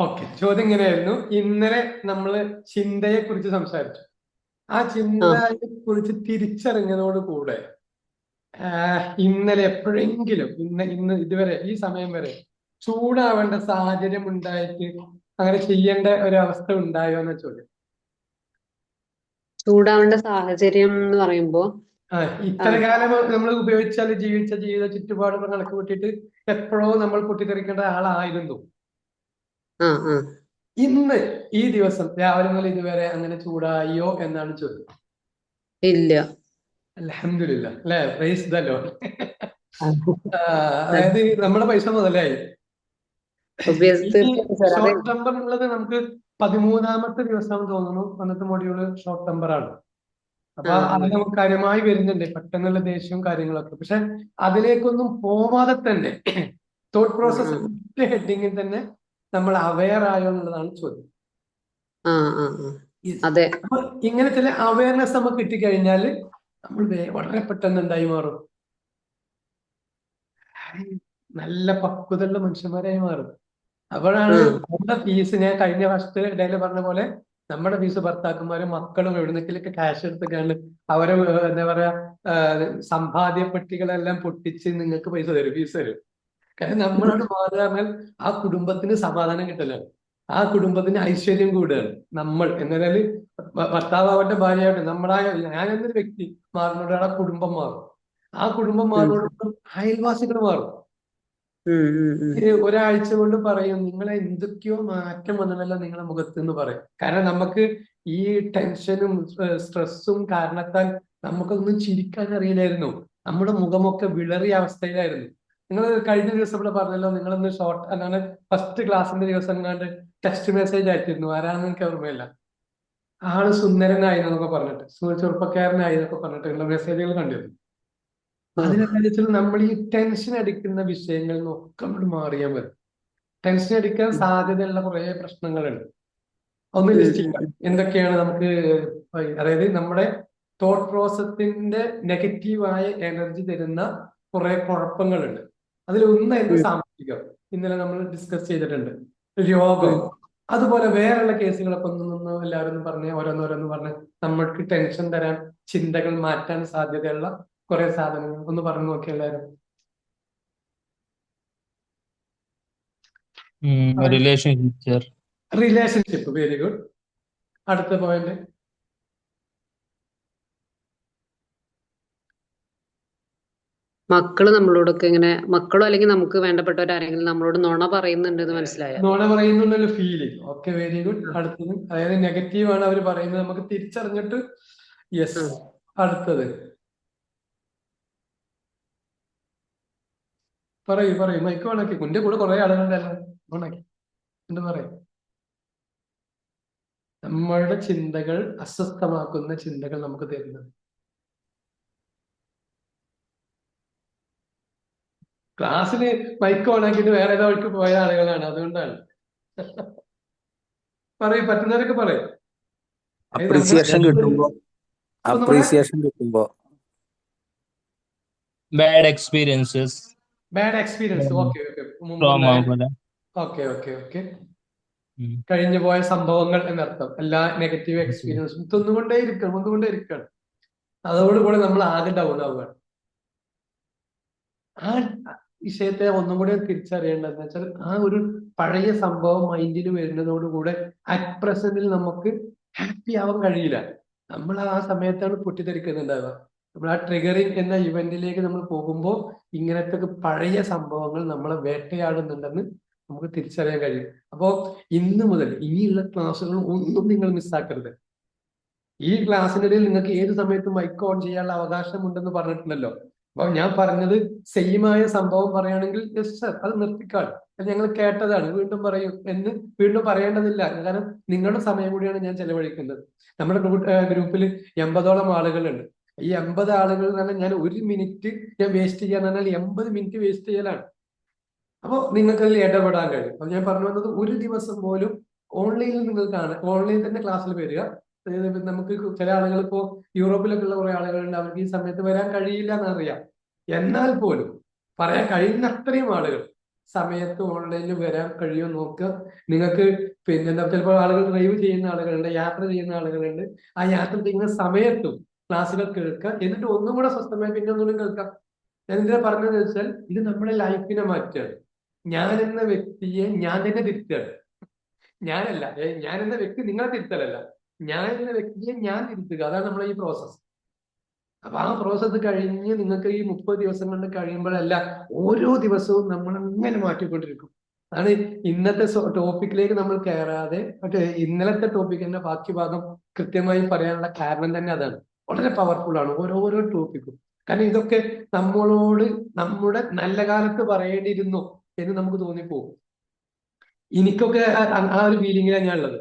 Okay, ചോദ്യം ഇങ്ങനെയായിരുന്നു. ഇന്നലെ നമ്മൾ ചിന്തയെ കുറിച്ച് സംസാരിച്ചു. ആ ആ ചിന്തയെ കുറിച്ച് തിരിച്ചറിഞ്ഞതോട് കൂടെ ഇന്നലെ എപ്പോഴെങ്കിലും ഇന്ന് ഇതുവരെ ഈ സമയം വരെ ചൂടാവേണ്ട സാഹചര്യം ഉണ്ടായിട്ട് അങ്ങനെ ചെയ്യേണ്ട ഒരു അവസ്ഥ ഉണ്ടായോ എന്ന ചോദ്യം. ചൂടാവേണ്ട സാഹചര്യം എന്ന് പറയുമ്പോ ആ, ആ ഇത്ര കാലം നമ്മൾ ഉപയോഗിച്ചാൽ ജീവിച്ച ജീവിത ചുറ്റുപാടുകൾ കണക്ക് കൂട്ടിയിട്ട് എപ്പോഴോ നമ്മൾ പൊട്ടിത്തെറിക്കേണ്ട ആളായിരുന്നു. ആ ആ ഇന്ന് ഈ ദിവസം രാവിലെ മുതൽ ഇതുവരെ അങ്ങനെ ചൂടായോ എന്നാണ് ചോദ്യം. ഇല്ല. അൽഹംദുലില്ലാ അല്ലെ, പ്രൈസ് ദ ലോർഡ്. ആ, അതായത് നമ്മുടെ പൈസ മുതലായി. ഇനി തീർച്ചയായിട്ടും സാർ അതെ. ഷോർട്ട് ടെമ്പർ ഉള്ളത് നമുക്ക് 13ാമത്തെ ദിവസം തോന്നുന്നു. അന്നത്തെ മൊഡ്യൂള് ഷോർട്ട് ടെമ്പർ ആണ്. ആ അപ്പൊ അത് ആ നമുക്ക് കാര്യമായി വരുന്നുണ്ട്, പെട്ടെന്നുള്ള ദേഷ്യവും കാര്യങ്ങളൊക്കെ. പക്ഷെ അതിലേക്കൊന്നും പോവാതെ തന്നെ തോട്ട് ആ പ്രോസസ് ഒറ്റ ഹെഡിങ്ങിൽ തന്നെ നമ്മൾ അവെയർ ആയോ എന്നുള്ളതാണ് ചോദ്യം. ആ ആ ആ Yes. അതെ. അപ്പൊ ഇങ്ങനെ ചില അവയർനെസ് നമുക്ക് കിട്ടിക്കഴിഞ്ഞാൽ നമ്മൾ വളരെ പെട്ടെന്ന് എന്തായി മാറും, നല്ല പക്വതയുള്ള മനുഷ്യന്മാരായി മാറും. അപ്പോഴാണ് ആ നമ്മുടെ ഫീസ്, ഞാൻ കഴിഞ്ഞ ഫസ്റ്റ് ഡേയിൽ പറഞ്ഞ പോലെ, നമ്മുടെ ഫീസ് ഭർത്താക്കന്മാരും മക്കളും എവിടുന്നെങ്കിലൊക്കെ ക്യാഷ് എടുത്തൊക്കെയാണ് അവരെ എന്താ പറയാ സമ്പാദ്യ പെട്ടികളെല്ലാം പൊട്ടിച്ച് നിങ്ങൾക്ക് പൈസ തരും, ഫീസ് തരും. കാരണം നമ്മളാണ് മാറുക പറഞ്ഞാൽ ആ കുടുംബത്തിന് സമാധാനം കിട്ടലാണ്, ആ കുടുംബത്തിന് ഐശ്വര്യം കൂടുകയാണ്. നമ്മൾ എന്നാല് ഭർത്താവട്ടെ ഭാര്യയാവട്ടെ നമ്മളായ ഞാൻ എന്നൊരു വ്യക്തി മാറുന്നതോടെ ആ കുടുംബം മാറും. ആ കുടുംബം ഉം മാറുന്നതോടും അയൽവാസികൾ മാറും. ഉം. ഒരാഴ്ച കൊണ്ട് പറയും നിങ്ങളെ എന്തൊക്കെയോ മാറ്റം വന്നതല്ല നിങ്ങളെ മുഖത്ത് എന്ന് പറയും. കാരണം നമുക്ക് ഈ ടെൻഷനും സ്ട്രെസ്സും കാരണത്താൽ നമുക്കൊന്നും ചിരിക്കാൻ അറിയില്ലായിരുന്നു. നമ്മുടെ മുഖമൊക്കെ വിളറിയ അവസ്ഥയിലായിരുന്നു. നിങ്ങൾ കഴിഞ്ഞ ദിവസം ഇവിടെ പറഞ്ഞല്ലോ, നിങ്ങളൊന്ന് ഷോർട്ട് എന്നാണ് ഫസ്റ്റ് ക്ലാസ്സിന്റെ ദിവസം കണ്ട് ടെക്സ്റ്റ് മെസ്സേജ് അയച്ചിരുന്നു. ആരാണെന്ന് എനിക്ക് ഓർമ്മയില്ല. ആള് സുന്ദരനായി എന്നൊക്കെ പറഞ്ഞിട്ട്, ചെറുപ്പക്കാരനായി എന്നൊക്കെ പറഞ്ഞിട്ടുള്ള മെസ്സേജുകൾ കണ്ടിരുന്നു. ഓ അതിനെന്താ വെച്ചാൽ നമ്മൾ ഈ ടെൻഷൻ അടിക്കുന്ന വിഷയങ്ങളിൽ നിന്നൊക്കെ നമ്മൾ മാറിയാൽ മതി. ടെൻഷൻ അടിക്കാൻ ഉം സാധ്യതയുള്ള കുറെ പ്രശ്നങ്ങളുണ്ട്. ഒന്ന് ഉം ലിസ്റ്റ് ഉം ചെയ്യാം ഉം എന്തൊക്കെയാണ് നമുക്ക്. അതായത് നമ്മുടെ തോട്ട് പ്രോസസിന്റെ നെഗറ്റീവായ എനർജി തരുന്ന കുറെ കുഴപ്പങ്ങളുണ്ട്. അതിൽ ഒന്നായിരുന്നു ഉം സാമ്പത്തികം. ഇന്നലെ നമ്മൾ ഡിസ്കസ് ചെയ്തിട്ടുണ്ട്. രോഗം. ഉം. അതുപോലെ വേറെയുള്ള കേസുകളൊക്കെ ഒന്നൊന്ന് എല്ലാവരും ഒന്ന് പറഞ്ഞ് ഓരോന്നോരോന്ന് പറഞ്ഞ് നമ്മൾക്ക് ടെൻഷൻ തരാൻ, ചിന്തകൾ മാറ്റാൻ സാധ്യതയുള്ള കുറെ സാധനങ്ങൾ ഒന്ന് പറഞ്ഞു നോക്കി എല്ലാവരും. റിലേഷൻഷിപ്പ്. Relationship, very good. അടുത്ത പോയിന്റ്. മക്കള് നമ്മളോടൊക്കെ ഇങ്ങനെ, മക്കളോ അല്ലെങ്കിൽ നമുക്ക് വേണ്ടപ്പെട്ടവരാരെങ്കിലും നമ്മളോട് നുണ പറയുന്നുണ്ടെന്ന് മനസ്സിലായ. നോണ പറയുന്നുള്ള ഫീലിംഗ്. Okay, very good. അടുത്തത് അതായത് നെഗറ്റീവ് ആണ് അവർ പറയുന്നത്, നമുക്ക് തിരിച്ചറിഞ്ഞിട്ട് യെസ്. ആ അടുത്തത് പറയൂ പറയൂ, മൈക്ക് ഓണാക്കി. കുന്റെ കൂടെ കുറെ ആളുകളുണ്ടല്ലോ, ഓണാക്കി എന്ത് പറയും. നമ്മളുടെ ചിന്തകൾ അസ്വസ്ഥമാക്കുന്ന ചിന്തകൾ നമുക്ക് തരുന്നത്. ക്ലാസ്സിൽ മൈക്ക് ഓണാക്കിയിട്ട് വേറെ ഏതോ വഴിക്ക് പോയ ആളുകളാണ്, അതുകൊണ്ടാണ്. പറയും, പറ്റുന്നവരൊക്കെ പറയും. അതായത് നമ്മുടെ അപ്രീസിയേഷൻ കിട്ടുമ്പോ ഒന്നുകൂടെ. അപ്രീസിയേഷൻ കിട്ടുമ്പോ bad experiences. Bad experience. Okay okay, trauma മുമ്പുണ്ടായ. പോലെ. Okay okay okay. ഉം. കഴിഞ്ഞു പോയ സംഭവങ്ങൾ എന്നർത്ഥം. എല്ലാ നെഗറ്റീവ് എക്സ്പീരിയൻസും വന്നുകൊണ്ടേ ഇരിക്കുകയാണ്. അതോടുകൂടി നമ്മൾ ആകെ ഡൗൺ ആവുകയാണ്. ആ വിഷയത്തെ ഒന്നും കൂടി തിരിച്ചറിയേണ്ടതെന്ന് വെച്ചാൽ, ആ ഒരു പഴയ സംഭവം മൈൻഡിൽ വരുന്നതോടുകൂടെ അറ്റ് പ്രസന്റിൽ നമുക്ക് ഹാപ്പി ആവാൻ കഴിയില്ല. നമ്മൾ ആ സമയത്താണ് പൊട്ടിത്തെറിക്കുന്നുണ്ടാവുക. നമ്മൾ ആ ട്രിഗറിങ് എന്ന ഇവന്റിലേക്ക് നമ്മൾ പോകുമ്പോൾ ഇങ്ങനത്തെ പഴയ സംഭവങ്ങൾ നമ്മളെ വേട്ടയാടുന്നുണ്ടെന്ന് നമുക്ക് തിരിച്ചറിയാൻ കഴിയും. അപ്പോ ഇന്ന് മുതൽ ഇനിയുള്ള ക്ലാസ്സുകൾ ഒന്നും നിങ്ങൾ മിസ്സാക്കരുത്. ഈ ക്ലാസ്സിനിടയിൽ നിങ്ങൾക്ക് ഏത് സമയത്തും മൈക്ക് ഓൺ ചെയ്യാനുള്ള അവകാശമുണ്ടെന്ന് പറഞ്ഞിട്ടുണ്ടല്ലോ. അപ്പൊ ഞാൻ പറഞ്ഞത് സെയിമായ സംഭവം പറയുകയാണെങ്കിൽ യെസ് സർ, അത് നിർത്തിക്കാൾ, അത് ഞങ്ങൾ കേട്ടതാണ്, വീണ്ടും പറയും എന്ന് വീണ്ടും പറയേണ്ടതില്ല. കാരണം നിങ്ങളുടെ സമയം കൂടിയാണ് ഞാൻ ചെലവഴിക്കുന്നത്. നമ്മുടെ ഗ്രൂപ്പിൽ 80ഓളം ആളുകളുണ്ട്. ഈ 80 ആളുകൾ എന്ന് പറഞ്ഞാൽ ഞാൻ 1 മിനിറ്റ് ഞാൻ വേസ്റ്റ് ചെയ്യാന്ന് പറഞ്ഞാൽ 80 മിനിറ്റ് വേസ്റ്റ് ചെയ്യലാണ്. അപ്പോൾ നിങ്ങൾക്ക് അതിൽ ഇടപെടാൻ കഴിയും. അപ്പൊ ഞാൻ പറഞ്ഞു വന്നത്, ഒരു ദിവസം പോലും ഓൺലൈനിൽ നിങ്ങൾ കാണുക, ഓൺലൈനിൽ തന്നെ ക്ലാസ്സിൽ വരിക. അതായത് ഇപ്പൊ നമുക്ക് ചില ആളുകൾ ഇപ്പോ യൂറോപ്പിലൊക്കെ ഉള്ള കുറെ ആളുകളുണ്ട്, അവർക്ക് ഈ സമയത്ത് വരാൻ കഴിയില്ല എന്നറിയാം. എന്നാൽ പോലും പറയാൻ കഴിയുന്ന അത്രയും ആളുകൾ സമയത്ത് ഓൺലൈനിൽ വരാൻ കഴിയുമോ നോക്കുക. നിങ്ങൾക്ക് പിന്നെ എന്താ ചിലപ്പോൾ ആളുകൾ ഡ്രൈവ് ചെയ്യുന്ന ആളുകളുണ്ട്, യാത്ര ചെയ്യുന്ന ആളുകളുണ്ട്. ആ യാത്ര ചെയ്യുന്ന സമയത്തും ക്ലാസ്സുകൾ കേൾക്കുക. എന്നിട്ട് ഒന്നും കൂടെ സ്വസ്ഥമായി പിന്നെ ഒന്നുകൂടി കേൾക്കാം. ഞാൻ എന്തിനാ പറഞ്ഞതെന്ന് വെച്ചാൽ ഇത് നമ്മുടെ ലൈഫിനെ മാറ്റുകയാണ്. ഞാൻ എന്ന വ്യക്തിയെ ഞാൻ തന്നെ തിരുത്തുകയാണ്. ഞാനല്ല, ഞാൻ എന്ന വ്യക്തി നിങ്ങളെ തിരുത്തലല്ല, ഞാൻ എന്ന വ്യക്തിയെ ഞാൻ തിരുത്തുക. അതാണ് നമ്മളെ ഈ പ്രോസസ്സ്. അപ്പൊ ആ പ്രോസസ്സ് കഴിഞ്ഞ് നിങ്ങൾക്ക് ഈ 30 ദിവസം കൊണ്ട് കഴിയുമ്പോഴല്ല, ഓരോ ദിവസവും നമ്മൾ അങ്ങനെ മാറ്റിക്കൊണ്ടിരിക്കും. അതാണ് ഇന്നത്തെ ടോപ്പിക്കിലേക്ക് നമ്മൾ കയറാതെ മറ്റേ ഇന്നലത്തെ ടോപ്പിക്കിന്റെ ബാക്കി ഭാഗം കൃത്യമായി പറയാനുള്ള കാരണം തന്നെ അതാണ്. വളരെ പവർഫുൾ ആണ് ഓരോരോ ടോപ്പിക്കും. കാരണം ഇതൊക്കെ നമ്മളോട് നമ്മുടെ നല്ല കാലത്ത് പറയേണ്ടിയിരുന്നു എന്ന് നമുക്ക് തോന്നിപ്പോകും. എനിക്കൊക്കെ ആ ഒരു ഫീലിംഗിലാണ് ഞാൻ ഉള്ളത്.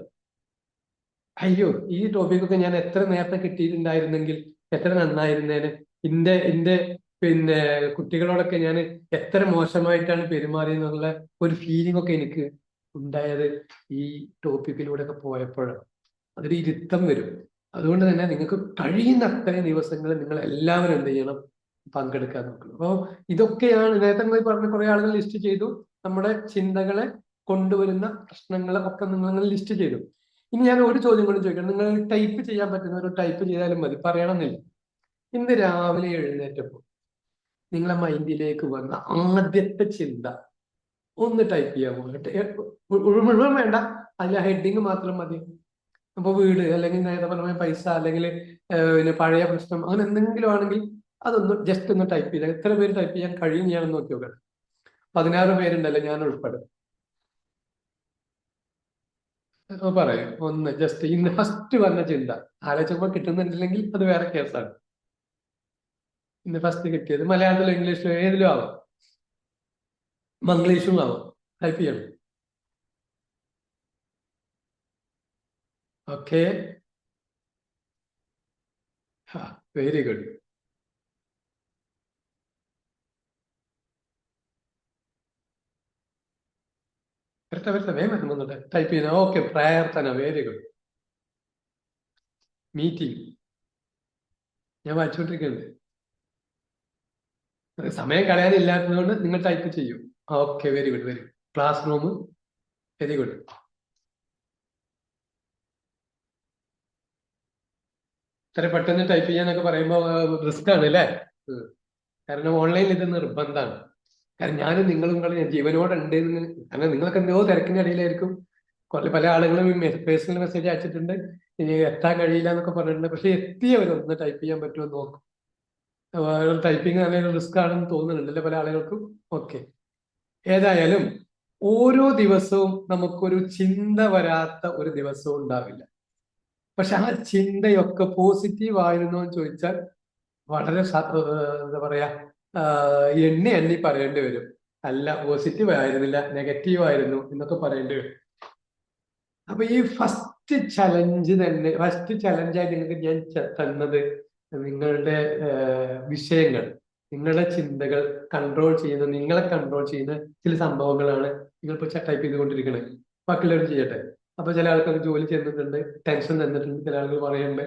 അയ്യോ, ഈ ടോപ്പിക്കൊക്കെ ഞാൻ എത്ര നേരത്തെ കിട്ടിയിട്ടുണ്ടായിരുന്നെങ്കിൽ എത്ര നന്നായിരുന്നേനെ. എന്റെ പിന്നെ കുട്ടികളോടൊക്കെ ഞാൻ എത്ര മോശമായിട്ടാണ് പെരുമാറിയെന്നുള്ള ഒരു ഫീലിംഗ് ഒക്കെ എനിക്ക് ഉണ്ടായത് ഈ ടോപ്പിക്കിലൂടെ ഒക്കെ പോയപ്പോഴാണ്. അതൊരു ഇരുത്തം വരും. അതുകൊണ്ട് തന്നെ നിങ്ങൾക്ക് കഴിയുന്ന അത്രയും ദിവസങ്ങൾ നിങ്ങൾ എല്ലാവരും എന്ത് ചെയ്യണം, പങ്കെടുക്കാൻ നോക്കണം. അപ്പോൾ ഇതൊക്കെയാണ് നേരത്തെ നിങ്ങൾ പറഞ്ഞ കുറെ ആളുകൾ ലിസ്റ്റ് ചെയ്തു. നമ്മുടെ ചിന്തകളെ കൊണ്ടുവരുന്ന പ്രശ്നങ്ങളെ ഒക്കെ നിങ്ങൾ ലിസ്റ്റ് ചെയ്തു. ഇനി ഞാൻ ഒരു ചോദ്യം കൂടി ചോദിക്കണം. നിങ്ങൾ ടൈപ്പ് ചെയ്യാൻ പറ്റുന്ന ഒരു ടൈപ്പ് ചെയ്താലും മതി, പറയണമെന്നില്ല. ഇന്ന് രാവിലെ എഴുന്നേറ്റപ്പോൾ നിങ്ങളെ മൈൻഡിലേക്ക് വന്ന ആദ്യത്തെ ചിന്ത ഒന്ന് ടൈപ്പ് ചെയ്യാമോ? മുഴുവൻ വേണ്ട, അതിൽ ഹെഡിങ് മാത്രം മതി. അപ്പൊ വീട്, അല്ലെങ്കിൽ നേരത്തെ പറഞ്ഞ പൈസ, അല്ലെങ്കിൽ പിന്നെ പഴയ പ്രശ്നം, അങ്ങനെ എന്തെങ്കിലും ആണെങ്കിൽ അതൊന്ന് ജസ്റ്റ് ഒന്ന് ടൈപ്പ് ചെയ്താൽ എത്ര പേര് ടൈപ്പ് ചെയ്യാൻ കഴിയും ഞാനൊന്ന് നോക്കി നോക്കണം. 16 പേരുണ്ടല്ലോ, ഞാൻ ഉൾപ്പെടെ. പറയും ഒന്ന് ജസ്റ്റ് ഇന്ന് ഫസ്റ്റ് വന്ന ചിന്ത. ആലോചിച്ചപ്പോൾ കിട്ടുന്നുണ്ടില്ലെങ്കിൽ അത് വേറെ കേസാണ്. ഇന്ന് ഫസ്റ്റ് കിട്ടിയത് മലയാളത്തിലോ ഇംഗ്ലീഷിലോ ഏതിലും ആവാം, മംഗ്ലീഷും ആവാം. ടൈപ്പ് ചെയ്യണം. Okay, very good. വരട്ടെ വേഗം വന്നോട്ടെ. ടൈപ്പ് ചെയ്യുന്ന ഓക്കെ. പ്രാർത്ഥന, വെരി ഗുഡ്. മീറ്റിംഗ്, ഞാൻ വായിച്ചുകൊണ്ടിരിക്കുന്നുണ്ട്. സമയം കളയാനില്ലാത്തതുകൊണ്ട് നിങ്ങൾ ടൈപ്പ് ചെയ്യൂ. Okay, very good, very good. Class room, very good. ഇത്ര പെട്ടെന്ന് ടൈപ്പ് ചെയ്യാന്നൊക്കെ പറയുമ്പോൾ റിസ്ക് ആണ് അല്ലേ? കാരണം ഓൺലൈനിൽ ഇത് നിർബന്ധമാണ്. കാരണം ഞാനും നിങ്ങളും കൂടെ ജീവനോടുണ്ട് എന്ന്, കാരണം നിങ്ങളൊക്കെ എന്തോ തിരക്കിന്റെ ഇടയിലായിരിക്കും. പല ആളുകളും പേഴ്സണൽ മെസ്സേജ് അയച്ചിട്ടുണ്ട്, ഇനി എത്താൻ കഴിയില്ല എന്നൊക്കെ പറഞ്ഞിട്ടുണ്ട്. പക്ഷെ എത്തിയവരൊന്ന് ടൈപ്പ് ചെയ്യാൻ പറ്റുമോ നോക്കും. ടൈപ്പിംഗ് നല്ലൊരു റിസ്ക് ആണെന്ന് തോന്നുന്നുണ്ട് അല്ലെ പല ആളുകൾക്കും. ഓക്കെ, ഏതായാലും ഓരോ ദിവസവും നമുക്കൊരു ചിന്ത വരാത്ത ഒരു ദിവസവും ഉണ്ടാവില്ല. പക്ഷെ ആ ചിന്തയൊക്കെ പോസിറ്റീവ് ആയിരുന്നോ എന്ന് ചോദിച്ചാൽ വളരെ എന്താ പറയാ, എണ്ണി എണ്ണി പറയേണ്ടി വരും. അല്ല, പോസിറ്റീവ് ആയിരുന്നില്ല, നെഗറ്റീവ് ആയിരുന്നു എന്നൊക്കെ പറയേണ്ടി വരും. അപ്പൊ ഈ ഫസ്റ്റ് ചലഞ്ചായി നിങ്ങൾക്ക് ഞാൻ തന്നത് നിങ്ങളുടെ വിഷയങ്ങൾ, നിങ്ങളുടെ ചിന്തകൾ കൺട്രോൾ ചെയ്യുന്ന, നിങ്ങളെ കൺട്രോൾ ചെയ്യുന്ന ചില സംഭവങ്ങളാണ് നിങ്ങൾ ഇപ്പോൾ ടൈപ്പ് ചെയ്തുകൊണ്ടിരിക്കുന്നത്. ബാക്കിയുള്ളവർ ചെയ്യട്ടെ. അപ്പൊ ചില ആൾക്കാർക്ക് ജോലി ചെന്നിട്ടുണ്ട്, ടെൻഷൻ തന്നിട്ടുണ്ട്. ചില ആളുകൾ പറയുന്നുണ്ട്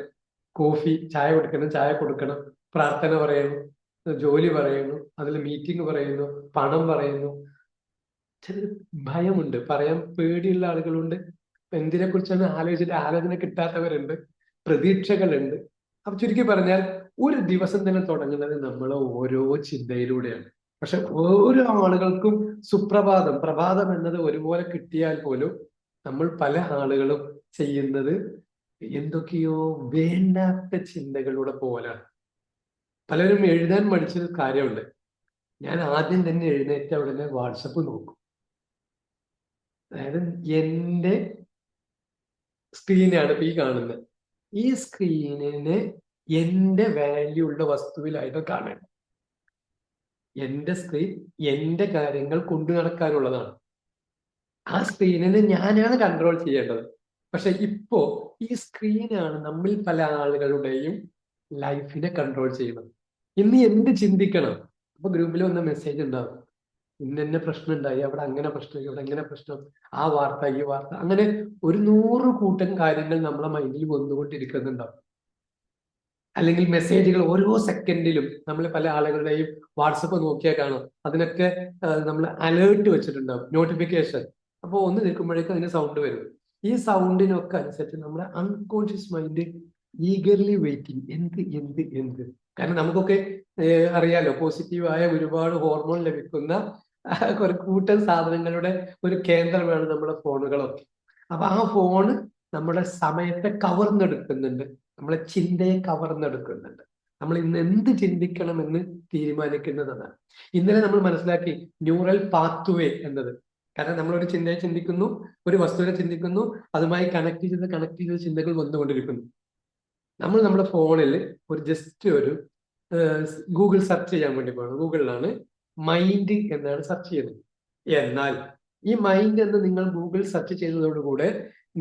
കോഫി, ചായ കൊടുക്കണം, ചായ കൊടുക്കണം. പ്രാർത്ഥന പറയുന്നു, ജോലി പറയുന്നു, അതിൽ മീറ്റിംഗ് പറയുന്നു, പണം പറയുന്നു. ചില ഭയമുണ്ട്, പറയാൻ പേടിയുള്ള ആളുകളുണ്ട്. എന്തിനെ കുറിച്ചാണ് ആലോചിച്ചിട്ട് ആലോചന കിട്ടാത്തവരുണ്ട്, പ്രതീക്ഷകളുണ്ട്. അപ്പൊ ചുരുക്കി പറഞ്ഞാൽ ഒരു ദിവസം തന്നെ തുടങ്ങുന്നത് നമ്മൾ ഓരോ ചിന്തയിലൂടെയാണ്. പക്ഷെ ഓരോ ആളുകൾക്കും പ്രഭാതം എന്നത് ഒരുപോലെ കിട്ടിയാൽ പോലും നമ്മൾ പല ആളുകളും ചെയ്യുന്നത് എന്തൊക്കെയോ വേണ്ടാത്ത ചിന്തകളുടെ പോലാണ്. പലരും എഴുതാൻ മടിച്ചൊരു കാര്യമുണ്ട്. ഞാൻ ആദ്യം തന്നെ എഴുന്നേറ്റ ഉടനെ വാട്സപ്പ് നോക്കും. അതായത് എന്റെ സ്ക്രീനാണ് ഇപ്പൊ ഈ കാണുന്നത്. ഈ സ്ക്രീനിനെ എന്റെ വാല്യൂ ഉള്ള വസ്തുവിലായിട്ട് കാണണം. എന്റെ സ്ക്രീൻ എന്റെ കാര്യങ്ങൾ കൊണ്ടു നടക്കാനുള്ളതാണ്. ആ സ്ക്രീനിനെ ഞാനാണ് കൺട്രോൾ ചെയ്യേണ്ടത്. പക്ഷെ ഇപ്പോ ഈ സ്ക്രീനാണ് നമ്മിൽ പല ആളുകളുടെയും ലൈഫിനെ കൺട്രോൾ ചെയ്യുന്നത്. ഇന്ന് എന്ത് ചിന്തിക്കണം? അപ്പൊ ഗ്രൂപ്പിൽ വന്ന മെസ്സേജ് ഉണ്ടാവും, ഇന്ന പ്രശ്നം ഉണ്ടായി, അവിടെ അങ്ങനെ പ്രശ്നം, ഇവിടെ എങ്ങനെ പ്രശ്നം, ആ വാർത്ത, ഈ വാർത്ത, അങ്ങനെ 100 കൂട്ടം കാര്യങ്ങൾ നമ്മളെ മൈൻഡിൽ വന്നുകൊണ്ടിരിക്കുന്നുണ്ടാവും. അല്ലെങ്കിൽ മെസ്സേജുകൾ ഓരോ സെക്കൻഡിലും നമ്മൾ പല ആളുകളുടെയും വാട്സപ്പ് നോക്കിയാൽ കാണാം, അതിനൊക്കെ നമ്മൾ അലേർട്ട് വെച്ചിട്ടുണ്ടാവും, നോട്ടിഫിക്കേഷൻ. അപ്പോൾ ഒന്ന് നിൽക്കുമ്പോഴേക്കും അതിന് സൗണ്ട് വരും. ഈ സൗണ്ടിനൊക്കെ അനുസരിച്ച് നമ്മുടെ അൺകോൺഷ്യസ് മൈൻഡ് ഈഗർലി വെയിറ്റിംഗ്, എന്ത് എന്ത് എന്ത്. കാരണം നമുക്കൊക്കെ അറിയാലോ, പോസിറ്റീവായ ഒരുപാട് ഹോർമോൺ ലഭിക്കുന്ന ഒരു കൂട്ടം സാധനങ്ങളുടെ ഒരു കേന്ദ്രമാണ് നമ്മുടെ ഫോണുകളൊക്കെ. അപ്പൊ ആ ഫോണ് നമ്മുടെ സമയത്തെ കവർന്നെടുക്കുന്നുണ്ട്, നമ്മളെ ചിന്തയെ കവർന്നെടുക്കുന്നുണ്ട്. നമ്മൾ ഇന്ന് എന്ത് ചിന്തിക്കണമെന്ന് തീരുമാനിക്കുന്നതാണ്. ഇന്നലെ നമ്മൾ മനസ്സിലാക്കി ന്യൂറൽ പാത്വേ എന്നത്. കാരണം നമ്മളൊരു ചിന്തയെ ചിന്തിക്കുന്നു, ഒരു വസ്തുവിനെ ചിന്തിക്കുന്നു, അതുമായി കണക്ട് ചെയ്ത് ചിന്തകൾ വന്നുകൊണ്ടിരിക്കുന്നു. നമ്മൾ നമ്മുടെ ഫോണിൽ ജസ്റ്റ് ഒരു ഗൂഗിൾ സെർച്ച് ചെയ്യാൻ വേണ്ടി പോകണം. ഗൂഗിളിലാണ് മൈൻഡ് എന്നാണ് സെർച്ച് ചെയ്യുന്നത്. എന്നാൽ ഈ മൈൻഡ് എന്ന് നിങ്ങൾ ഗൂഗിൾ സെർച്ച് ചെയ്തതോടുകൂടെ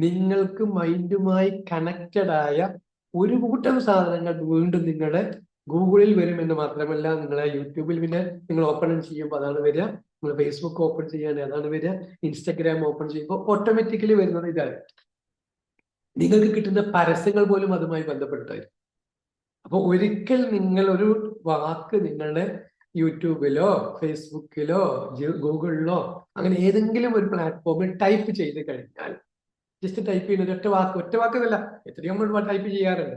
നിങ്ങൾക്ക് മൈൻഡുമായി കണക്റ്റഡ് ആയ ഒരു കൂട്ടം സാധനങ്ങൾ വീണ്ടും നിങ്ങളുടെ ഗൂഗിളിൽ വരുമെന്ന് മാത്രമല്ല, നിങ്ങളെ യൂട്യൂബിൽ പിന്നെ നിങ്ങൾ ഓപ്പൺ ചെയ്യുമ്പോൾ അതാണ് വരിക, നിങ്ങൾ ഫേസ്ബുക്ക് ഓപ്പൺ ചെയ്യുകയാണെങ്കിൽ അതാണ് വരിക, ഇൻസ്റ്റഗ്രാം ഓപ്പൺ ചെയ്യുമ്പോൾ ഓട്ടോമാറ്റിക്കലി വരുന്നത് ഇതാണ്. നിങ്ങൾക്ക് കിട്ടുന്ന പരസ്യങ്ങൾ പോലും അതുമായി ബന്ധപ്പെട്ടായിരിക്കും. അപ്പൊ ഒരിക്കൽ നിങ്ങൾ ഒരു വാക്ക് നിങ്ങളുടെ യൂട്യൂബിലോ ഫേസ്ബുക്കിലോ ഗൂഗിളിലോ അങ്ങനെ ഏതെങ്കിലും ഒരു പ്ലാറ്റ്ഫോമിൽ ടൈപ്പ് ചെയ്ത് കഴിഞ്ഞാൽ, ജസ്റ്റ് ടൈപ്പ് ചെയ്യുന്ന ഒറ്റ വാക്കല്ല, എത്രയോ നമ്മൾ ടൈപ്പ് ചെയ്യാറുണ്ട്.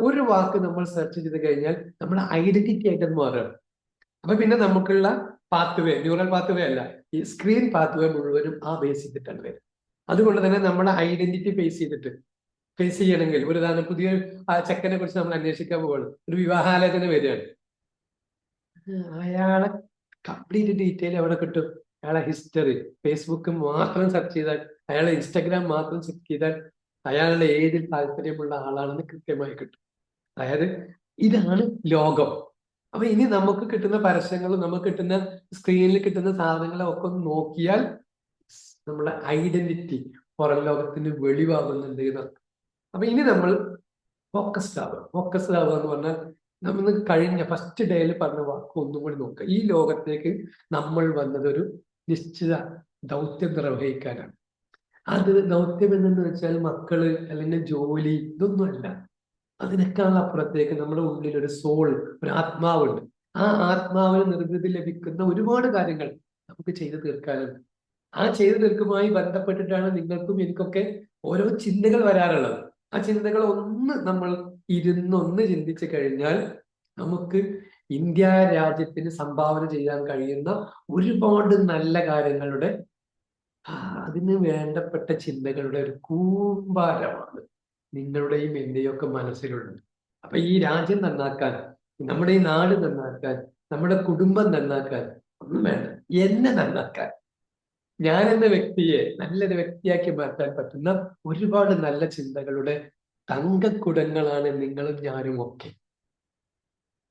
ഒരു വാക്ക് നമ്മൾ സെർച്ച് ചെയ്ത് കഴിഞ്ഞാൽ നമ്മുടെ ഐഡന്റിറ്റി ആയിട്ട് അത് മാറുകയാണ്. അപ്പൊ പിന്നെ നമുക്കുള്ള പാത്വേ, ന്യൂറൽ പാത്വേ അല്ല, ഈ സ്ക്രീൻ പാത്വേ മുഴുവനും ആ ബേസ് ചെയ്തിട്ടാണ് വരും. അതുകൊണ്ട് തന്നെ നമ്മുടെ ഐഡന്റിറ്റി ഫേസ് ചെയ്യണമെങ്കിൽ, ഒരു ഉദാഹരണം, പുതിയ ചെക്കനെ കുറിച്ച് നമ്മൾ അന്വേഷിക്കാൻ പോവുകയാണ്, ഒരു വിവാഹാലോചന വരികയാണ്. അയാളെ കംപ്ലീറ്റ് ഡീറ്റെയിൽ എവിടെ കിട്ടും? അയാളെ ഹിസ്റ്ററി ഫേസ്ബുക്ക് മാത്രം സെർച്ച് ചെയ്താൽ, അയാളെ ഇൻസ്റ്റഗ്രാം മാത്രം ചെക്ക് ചെയ്താൽ അയാളുടെ ഏതിൽ താല്പര്യമുള്ള ആളാണെന്ന് കൃത്യമായി കിട്ടും. അതായത് ഇതാണ് ലോകം. അപ്പൊ ഇനി നമുക്ക് കിട്ടുന്ന പരസ്യങ്ങളും നമുക്ക് കിട്ടുന്ന സ്ക്രീനിൽ കിട്ടുന്ന സാധനങ്ങളും ഒക്കെ ഒന്ന് നോക്കിയാൽ നമ്മളെ ഐഡന്റിറ്റി പുറം ലോകത്തിന് വെളിവാകുന്നുണ്ട് എന്നർത്ഥം. അപ്പൊ ഇനി നമ്മൾ ഫോക്കസ്ഡ് ആവുക എന്ന് പറഞ്ഞാൽ, നമ്മൾ കഴിഞ്ഞ ഫസ്റ്റ് ഡേയിൽ പറഞ്ഞ വാക്ക് ഒന്നും കൂടി നോക്കുക. ഈ ലോകത്തേക്ക് നമ്മൾ വന്നത് ഒരു നിശ്ചിത ദൗത്യം നിർവഹിക്കാനാണ്. അത് ദൗത്യം എന്തെന്ന് വെച്ചാൽ മക്കള് അല്ലെങ്കിൽ ജോലി ഇതൊന്നുമല്ല. അതിനേക്കാൾ അപ്പുറത്തേക്ക് നമ്മുടെ ഉള്ളിൽ ഒരു സോൾ, ഒരു ആത്മാവുണ്ട്. ആ ആത്മാവിന് നിർവൃതി ലഭിക്കുന്ന ഒരുപാട് കാര്യങ്ങൾ നമുക്ക് ചെയ്തു തീർക്കാനുണ്ട്. ആ ചെയ്തു തീർക്കുമായി ബന്ധപ്പെട്ടിട്ടാണ് നിങ്ങൾക്കും എനിക്കൊക്കെ ഓരോ ചിന്തകൾ വരാറുള്ളത്. ആ ചിന്തകൾ നമ്മൾ ഇരുന്നൊന്ന് ചിന്തിച്ചു കഴിഞ്ഞാൽ നമുക്ക് ഇന്ത്യ രാജ്യത്തിന് സംഭാവന ചെയ്യാൻ കഴിയുന്ന ഒരുപാട് നല്ല കാര്യങ്ങളുടെ അതിന് വേണ്ടപ്പെട്ട ചിന്തകളുടെ ഒരു കൂമ്പാരമാണ് നിങ്ങളുടെയും എന്റെയും ഒക്കെ മനസ്സിലുള്ളത്. അപ്പൊ ഈ രാജ്യം നന്നാക്കാൻ, നമ്മുടെ ഈ നാട് നന്നാക്കാൻ, നമ്മുടെ കുടുംബം നന്നാക്കാൻ ഒന്നും വേണ്ട, എന്നെ നന്നാക്കാൻ, ഞാൻ എന്ന വ്യക്തിയെ നല്ലൊരു വ്യക്തിയാക്കി മാറ്റാൻ പറ്റുന്ന ഒരുപാട് നല്ല ചിന്തകളുടെ തങ്കക്കുടങ്ങളാണ് നിങ്ങളും ഞാനും ഒക്കെ.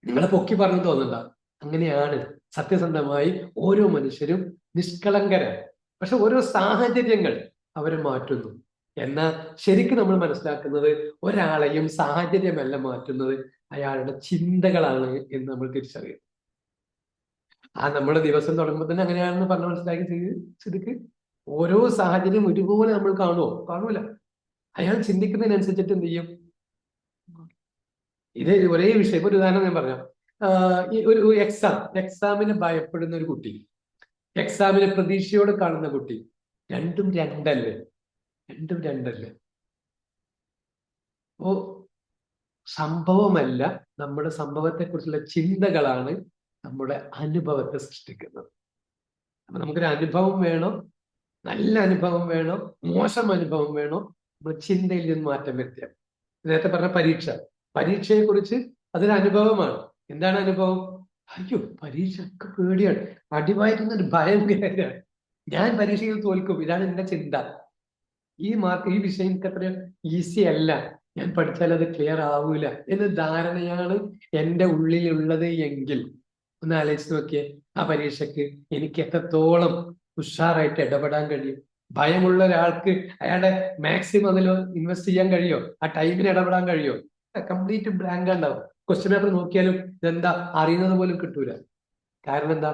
നിങ്ങളെ പൊക്കി പറഞ്ഞു തോന്നണ്ട, അങ്ങനെയാണ്. സത്യസന്ധമായി ഓരോ മനുഷ്യരും നിഷ്കളങ്കരാണ്. പക്ഷെ ഓരോ സാഹചര്യങ്ങൾ അവരെ മാറ്റുന്നു. എന്നാൽ ശരിക്കും നമ്മൾ മനസ്സിലാക്കുന്നത് ഒരാളെയും സാഹചര്യമല്ല മാറ്റുന്നത്, അയാളുടെ ചിന്തകളാണ് എന്ന് നമ്മൾ തിരിച്ചറിയും. നമ്മുടെ ദിവസം തുടങ്ങുമ്പോൾ തന്നെ അങ്ങനെയാണെന്ന് പറഞ്ഞ് മനസ്സിലാക്കി സ്ഥിതിക്ക് ഓരോ സാഹചര്യം ഒരുപോലെ നമ്മൾ കാണൂല. അയാൾ ചിന്തിക്കുന്നതിനനുസരിച്ചിട്ട് എന്ത് ചെയ്യും? ഇത് ഒരേ വിഷയം. ഒരു ഉദാഹരണം ഞാൻ പറയാം. ഈ ഒരു എക്സാമിന് ഭയപ്പെടുന്ന ഒരു കുട്ടി, എക്സാമിനെ പ്രതീക്ഷയോടെ കാണുന്ന കുട്ടി, രണ്ടും രണ്ടല്ലേ? അപ്പോ സംഭവമല്ല, നമ്മുടെ സംഭവത്തെക്കുറിച്ചുള്ള ചിന്തകളാണ് നമ്മുടെ അനുഭവത്തെ സൃഷ്ടിക്കുന്നത്. അപ്പൊ നമുക്കൊരു അനുഭവം വേണോ, നല്ല അനുഭവം വേണോ, മോശം അനുഭവം വേണോ, നമ്മുടെ ചിന്തയിൽ നിന്ന് മാറ്റം വരുത്തിയാൽ. നേരത്തെ പറഞ്ഞ പരീക്ഷയെ കുറിച്ച് അതൊരു അനുഭവമാണ്. എന്താണ് അനുഭവം? അയ്യോ, പരീക്ഷക്ക് പേടിയാണ്, അടിവായിരുന്നൊരു ഭയങ്കര, ഞാൻ പരീക്ഷയിൽ തോൽക്കും, ഇതാണ് എന്റെ ചിന്ത. ഈ വിഷയം എനിക്ക് അത്ര ഈസി അല്ല, ഞാൻ പഠിച്ചാൽ അത് ക്ലിയർ ആവൂല എന്ന ധാരണയാണ് എൻ്റെ ഉള്ളിലുള്ളത് എങ്കിൽ ഒന്ന് ആലോചിച്ച് നോക്കിയേ, ആ പരീക്ഷയ്ക്ക് എനിക്ക് എത്രത്തോളം ഉഷാറായിട്ട് ഇടപെടാൻ കഴിയും? ഭയമുള്ള ഒരാൾക്ക് അയാളുടെ മാക്സിമം അതിൽ ഇൻവെസ്റ്റ് ചെയ്യാൻ കഴിയോ? ആ ടൈമിന് ഇടപെടാൻ കഴിയോ? കംപ്ലീറ്റ് ബ്ലാങ്ക് ഉണ്ടാവും. ക്വസ്റ്റ്യൻ പേപ്പർ നോക്കിയാലും ഇതെന്താ അറിയുന്നത് പോലും കിട്ടൂല. കാരണം എന്താ?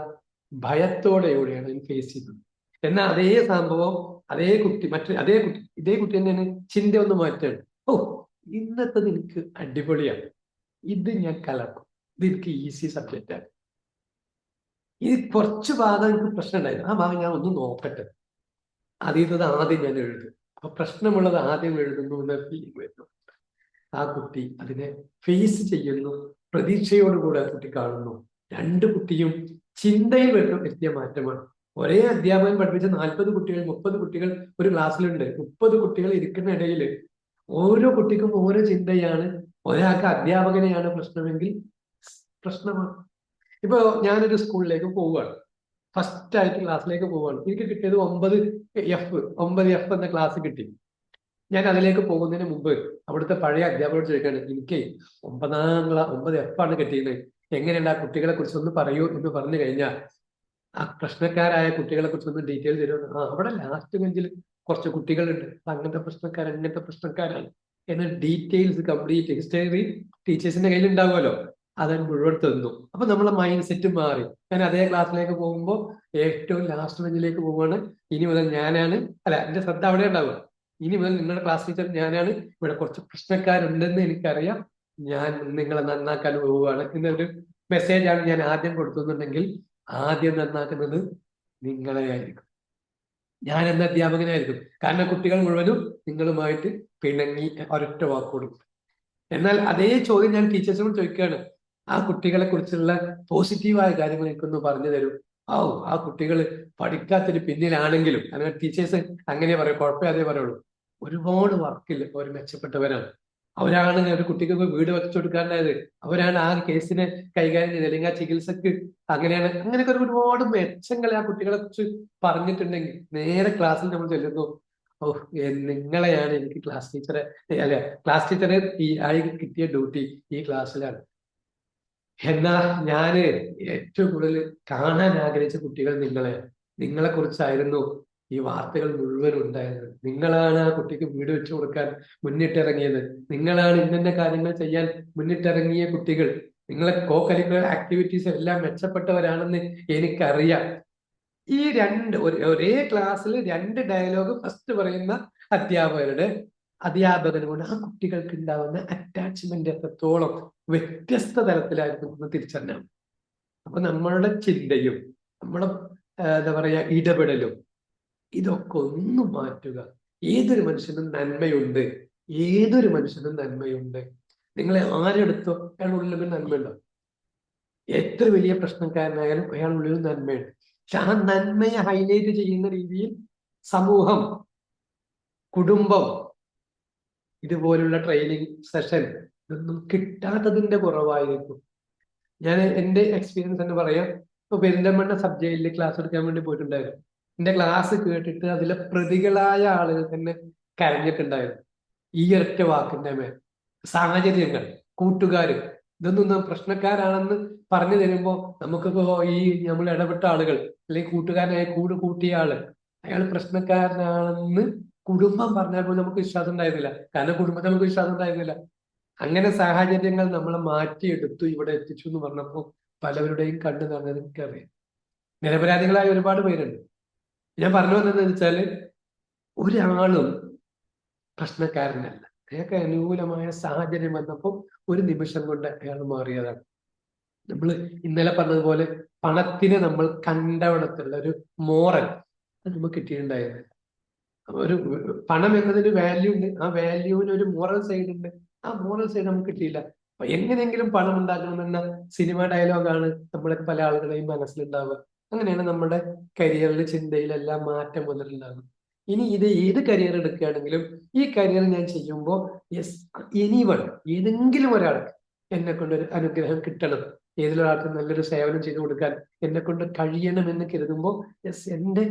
ഭയത്തോടെയാണ് ഫേസ് ചെയ്യുന്നത്. എന്നാൽ അതേ സംഭവം ഇതേ കുട്ടി തന്നെയാണ് ചിന്ത ഒന്ന് മാറ്റാണ്. ഓ, ഇന്നത്തത് എനിക്ക് അടിപൊളിയാണ്, ഇത് ഞാൻ കലർക്കും. ഇത് എനിക്ക് ഈസി സബ്ജക്റ്റാണ്. ഇത് കുറച്ച് ഭാഗം എനിക്ക് പ്രശ്നം ഉണ്ടായിരുന്നു. ആ ഭാഗം ഞാൻ ഒന്ന് നോക്കട്ടെ, അതീതത് ആദ്യം ഞാൻ എഴുതും. അപ്പൊ പ്രശ്നമുള്ളത് ആദ്യം എഴുതുന്നു എന്ന ഫീലിംഗ് വരുന്നു. ആ കുട്ടി അതിനെ ഫേസ് ചെയ്യുന്നു, പ്രതീക്ഷയോടുകൂടി ആ കുട്ടി കാണുന്നു. രണ്ട് കുട്ടിയും ചിന്തയിൽ വരുത്തിയ മാറ്റമാണ്. ഒരേ അധ്യാപകൻ പഠിപ്പിച്ച 40 കുട്ടികൾ 30 കുട്ടികൾ ഒരു ക്ലാസ്സിലുണ്ട്. 30 കുട്ടികൾ ഇരിക്കുന്ന ഇടയിൽ ഓരോ കുട്ടിക്കും ഓരോ ചിന്തയാണ്. ഒരാൾക്ക് അധ്യാപകനെയാണ് പ്രശ്നമെങ്കിൽ പ്രശ്നമാണ്. ഇപ്പൊ ഞാനൊരു സ്കൂളിലേക്ക് പോവുകയാണ്, ഫസ്റ്റ് ആയിട്ട് ക്ലാസ്സിലേക്ക് പോവുകയാണ്. എനിക്ക് കിട്ടിയത് 9F എന്ന ക്ലാസ് കിട്ടി. ഞാൻ അതിലേക്ക് പോകുന്നതിന് മുമ്പ് അവിടുത്തെ പഴയ അധ്യാപകരോട് ചോദിക്കാണ്, എനിക്ക് 9F ആണ് കിട്ടിയത്, എങ്ങനെയുണ്ട് ആ കുട്ടികളെ കുറിച്ചൊന്ന് പറയൂ എന്ന് പറഞ്ഞു കഴിഞ്ഞാൽ ആ പ്രശ്നക്കാരായ കുട്ടികളെ കുറിച്ചൊന്ന് ഡീറ്റെയിൽ തരുമെന്ന്. അവിടെ ലാസ്റ്റ് ബെഞ്ചിൽ കുറച്ച് കുട്ടികളുണ്ട്, അങ്ങനത്തെ പ്രശ്നക്കാരാണ് എന്ന ഡീറ്റെയിൽസ് കംപ്ലീറ്റ് ഹിസ്റ്ററി ടീച്ചേഴ്സിന്റെ കയ്യിൽ ഉണ്ടാവുമല്ലോ, അതൻ മുഴുവൻ തന്നു. അപ്പൊ നമ്മളെ മൈൻഡ് സെറ്റ് മാറി. ഞാൻ അതേ ക്ലാസ്സിലേക്ക് പോകുമ്പോൾ ഏറ്റവും ലാസ്റ്റ് ബെഞ്ചിലേക്ക് പോവുകയാണ്. ഇനി മുതൽ ഞാനാണ്, അല്ല എന്റെ ശ്രദ്ധ അവിടെ ഉണ്ടാവുക, ഇനി മുതൽ നിങ്ങളുടെ ക്ലാസ് ടീച്ചർ ഞാനാണ്, ഇവിടെ കുറച്ച് പ്രശ്നക്കാരുണ്ടെന്ന് എനിക്കറിയാം, ഞാൻ നിങ്ങളെ നന്നാക്കാൻ പോവുകയാണ് എന്നൊരു മെസ്സേജാണ് ഞാൻ ആദ്യം കൊടുത്തുന്നുണ്ടെങ്കിൽ ആദ്യം നന്നാക്കുന്നത് നിങ്ങളെ ആയിരിക്കും, ഞാൻ എന്ന അധ്യാപകനായിരിക്കും. കാരണം കുട്ടികൾ മുഴുവനും നിങ്ങളുമായിട്ട് പിണങ്ങി ഒരൊറ്റ വാക്കോടും. എന്നാൽ അതേ ചോദ്യം ഞാൻ ടീച്ചേഴ്സിനോട് ചോദിക്കുകയാണ്, ആ കുട്ടികളെ കുറിച്ചുള്ള പോസിറ്റീവായ കാര്യങ്ങൾ എനിക്കൊന്ന് പറഞ്ഞു തരും. ആ കുട്ടികൾ പഠിക്കാത്തൊരു പിന്നിലാണെങ്കിലും, അങ്ങനെ ടീച്ചേഴ്സ് അങ്ങനെ പറയും, കുഴപ്പമില്ല അതേ പറയുള്ളൂ. ഒരുപാട് വർക്കിൽ അവർ മെച്ചപ്പെട്ടവരാണ്. അവരാണ് ഒരു കുട്ടിക്ക് വീട് വെച്ചു കൊടുക്കാണ്ടായത്, അവരാണ് ആ കേസിനെ കൈകാര്യം ചെയ്തത്, അല്ലെങ്കിൽ ആ ചികിത്സക്ക് അങ്ങനെയൊക്കെ ഒരുപാട് മെച്ചങ്ങൾ ആ കുട്ടികളെ കുറിച്ച് പറഞ്ഞിട്ടുണ്ടെങ്കിൽ നേരെ ക്ലാസ്സിൽ നമ്മൾ ചെല്ലുന്നു, നിങ്ങളെയാണ് എനിക്ക് ക്ലാസ് ടീച്ചറെ, അല്ല ക്ലാസ് ടീച്ചറെ ആയി കിട്ടിയ ഡ്യൂട്ടി ഈ ക്ലാസ്സിലാണ്. എന്നാ ഞാന് ഏറ്റവും കൂടുതൽ കാണാൻ ആഗ്രഹിച്ച കുട്ടികൾ നിങ്ങളെ കുറിച്ചായിരുന്നു ഈ വാർത്തകൾ മുഴുവൻ ഉണ്ടായിരുന്നത്. നിങ്ങളാണ് ആ കുട്ടിക്ക് വീട് വെച്ചു കൊടുക്കാൻ മുന്നിട്ടിറങ്ങിയത്, നിങ്ങളാണ് ഇന്ന കാര്യങ്ങൾ ചെയ്യാൻ മുന്നിട്ടിറങ്ങിയ കുട്ടികൾ, നിങ്ങളെ കോ കരിക്കുലർ ആക്ടിവിറ്റീസ് എല്ലാം മെച്ചപ്പെട്ടവരാണെന്ന് എനിക്കറിയാം. ഈ ഒരേ ക്ലാസ്സിൽ 2 ഡയലോഗ് ഫസ്റ്റ് പറയുന്ന അധ്യാപകനോട് ആ കുട്ടികൾക്ക് ഉണ്ടാവുന്ന അറ്റാച്ച്മെന്റ് എത്രത്തോളം വ്യത്യസ്ത തലത്തിലായിരുന്നു എന്ന് തിരിച്ചറിഞ്ഞാൽ. അപ്പൊ നമ്മളുടെ ചിന്തയും നമ്മുടെ എന്താ പറയാ ഇടപെടലും ഇതൊക്കെ ഒന്ന് മാറ്റുക. ഏതൊരു മനുഷ്യനും നന്മയുണ്ട്. നിങ്ങളെ ആരെടുത്തോ അയാളുടെ ഉള്ളിൽ നന്മയുണ്ടാവും. എത്ര വലിയ പ്രശ്നക്കാരനായാലും അയാളുടെ ഉള്ളിൽ നന്മയുണ്ട്. പക്ഷെ ആ നന്മയെ ഹൈലൈറ്റ് ചെയ്യുന്ന രീതിയിൽ സമൂഹം, കുടുംബം, ഇതുപോലുള്ള ട്രെയിനിങ് സെഷൻ ഇതൊന്നും കിട്ടാത്തതിന്റെ കുറവായിരിക്കും. ഞാൻ എന്റെ എക്സ്പീരിയൻസ് എന്ന് പറയാം. ഇപ്പൊ പെരിന്തൽമണ്ണ സബ് ജയിലിൽ ക്ലാസ് എടുക്കാൻ വേണ്ടി പോയിട്ടുണ്ടായിരുന്നു. എന്റെ ക്ലാസ് കേട്ടിട്ട് അതിലെ പ്രതികളായ ആളുകൾ തന്നെ കരഞ്ഞിട്ടുണ്ടായിരുന്നു. ഈ ഒരൊറ്റ വാക്കിന്റെ മേൽ. സാഹചര്യങ്ങൾ, കൂട്ടുകാർ, ഇതൊന്നും പ്രശ്നക്കാരാണെന്ന് പറഞ്ഞു തരുമ്പോ നമുക്കിപ്പോ ഈ നമ്മൾ ഇടപെട്ട ആളുകൾ, അല്ലെങ്കിൽ കൂട്ടുകാരനായ കൂട്ടിയ ആള്, അയാൾ പ്രശ്നക്കാരനാണെന്ന് കുടുംബം പറഞ്ഞാൽ പോലും നമുക്ക് വിശ്വാസം ഉണ്ടായിരുന്നില്ല. കാരണം കുടുംബത്തിൽ നമുക്ക് വിശ്വാസം ഉണ്ടായിരുന്നില്ല. അങ്ങനെ സാഹചര്യങ്ങൾ നമ്മളെ മാറ്റിയെടുത്തു ഇവിടെ എത്തിച്ചു എന്ന് പറഞ്ഞപ്പോൾ പലവരുടെയും കണ്ണു നിറഞ്ഞത് എനിക്കറിയാം. നിരപരാധികളായ ഒരുപാട് പേരുണ്ട്. ഞാൻ പറഞ്ഞു വന്നതെന്ന് വെച്ചാല് ഒരാളും പ്രശ്നക്കാരനല്ല. അയാൾക്ക് അനുകൂലമായ സാഹചര്യം വന്നപ്പോൾ ഒരു നിമിഷം കൊണ്ട് അയാൾ മാറിയതാണ്. നമ്മൾ ഇന്നലെ പറഞ്ഞതുപോലെ പണത്തിന് നമ്മൾ കണ്ടവിടത്തുള്ള ഒരു മോറൽ അത് നമുക്ക് കിട്ടിയിട്ടുണ്ടായിരുന്നു. ഒരു പണം എന്നതിന് വാല്യൂ ഉണ്ട്, ആ വാല്യൂവിന് ഒരു മോറൽ സൈഡ് ഉണ്ട്. ആ മോറൽ സൈഡ് നമുക്ക് കിട്ടിയില്ല. അപ്പൊ എങ്ങനെയെങ്കിലും പണം ഉണ്ടാക്കണമെന്ന സിനിമ ഡയലോഗാണ് നമ്മളെ പല ആളുകളെയും മനസ്സിലുണ്ടാവുക. അങ്ങനെയാണ് നമ്മുടെ കരിയറിൽ, ചിന്തയിലെല്ലാം മാറ്റം വന്നിട്ടുണ്ടാകുന്നത്. ഇനി ഇത് ഏത് കരിയർ എടുക്കുകയാണെങ്കിലും ഈ കരിയർ ഞാൻ ചെയ്യുമ്പോൾ ഏതെങ്കിലും ഒരാൾക്ക് എന്നെ കൊണ്ടൊരു അനുഗ്രഹം കിട്ടണം, ഏതൊരാൾക്ക് നല്ലൊരു സേവനം ചെയ്തു കൊടുക്കാൻ എന്നെ കൊണ്ട് കഴിയണമെന്ന് കരുതുമ്പോൾ എന്റെ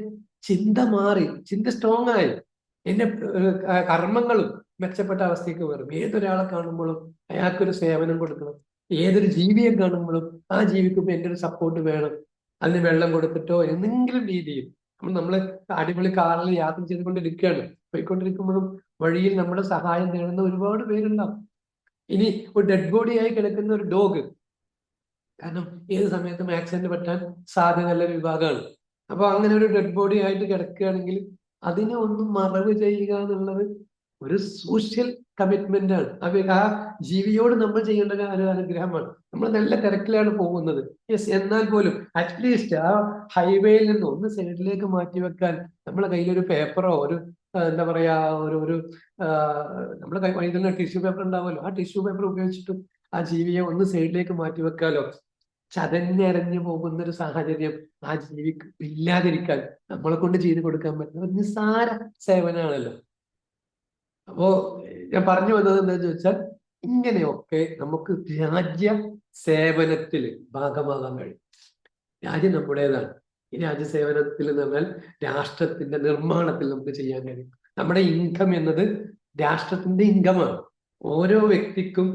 ചിന്ത മാറി, ചിന്ത സ്ട്രോങ് ആയി, എന്റെ കർമ്മങ്ങളും മെച്ചപ്പെട്ട അവസ്ഥയ്ക്ക് വരും. ഏതൊരാളെ കാണുമ്പോഴും അയാൾക്കൊരു സേവനം കൊടുക്കണം. ഏതൊരു ജീവിയെ കാണുമ്പോഴും ആ ജീവിക്കുമ്പോൾ എൻ്റെ ഒരു സപ്പോർട്ട് വേണം. അതിന് വെള്ളം കൊടുത്തിട്ടോ എന്തെങ്കിലും രീതിയിൽ നമ്മള് അടിപൊളി കാറിൽ യാത്ര ചെയ്തുകൊണ്ടിരിക്കുകയാണ്, പോയിക്കൊണ്ടിരിക്കുമ്പോഴും വഴിയിൽ നമ്മുടെ സഹായം നേടുന്ന ഒരുപാട് പേരുണ്ടാവും. ഇനി ഒരു ഡെഡ് ബോഡി ആയി കിടക്കുന്ന ഒരു ഡോഗ്, കാരണം ഏത് സമയത്തും ആക്സിഡന്റ് പറ്റാൻ സാധ്യതയുള്ള ഒരു വിഭാഗമാണ്. അപ്പൊ അങ്ങനെ ഒരു ഡെഡ് ബോഡി ആയിട്ട് കിടക്കുകയാണെങ്കിൽ അതിനെ ഒന്നും മറവ് ചെയ്യുക എന്നുള്ളത് ഒരു സോഷ്യൽ കമ്മിറ്റ്മെന്റ് ആണ്. ആ ജീവിയോട് നമ്മൾ ചെയ്യേണ്ട ഒരു അനുഗ്രഹമാണ്. നമ്മൾ നല്ല തിരക്കിലാണ് പോകുന്നത്, യെസ്, എന്നാൽ പോലും അറ്റ്ലീസ്റ്റ് ആ ഹൈവേയിൽ നിന്ന് ഒന്ന് സൈഡിലേക്ക് മാറ്റി വെക്കാൻ നമ്മളെ കയ്യിലൊരു പേപ്പറോ ഒരു എന്താ പറയാ ഒരു നമ്മുടെ കയ്യിൽ നിന്ന് ടിഷ്യൂ പേപ്പർ ഉണ്ടാവുമല്ലോ, ആ ടിഷ്യൂ പേപ്പർ ഉപയോഗിച്ചിട്ട് ആ ജീവിയെ ഒന്ന് സൈഡിലേക്ക് മാറ്റി വെക്കാലോ. ചതഞ്ഞരഞ്ഞു പോകുന്ന ഒരു സാഹചര്യം ആ ജീവിക്ക് ഇല്ലാതിരിക്കാൻ നമ്മളെ കൊണ്ട് ചെയ്തു കൊടുക്കാൻ പറ്റുന്ന ഒരു നിസ്സാര സേവനമാണല്ലോ. അപ്പോ ഞാൻ പറഞ്ഞു വന്നത് എന്താന്ന് ചോദിച്ചാൽ, ഇങ്ങനെയൊക്കെ നമുക്ക് രാജ്യ സേവനത്തിൽ ഭാഗമാകാൻ കഴിയും. രാജ്യം നമ്മുടേതാണ്. ഈ രാജ്യസേവനത്തിൽ എന്ന് പറഞ്ഞാൽ രാഷ്ട്രത്തിന്റെ നിർമ്മാണത്തിൽ നമുക്ക് ചെയ്യാൻ കഴിയും. നമ്മുടെ ഇൻകം എന്നത് രാഷ്ട്രത്തിന്റെ ഇൻകമാണ്. ഓരോ വ്യക്തിക്കും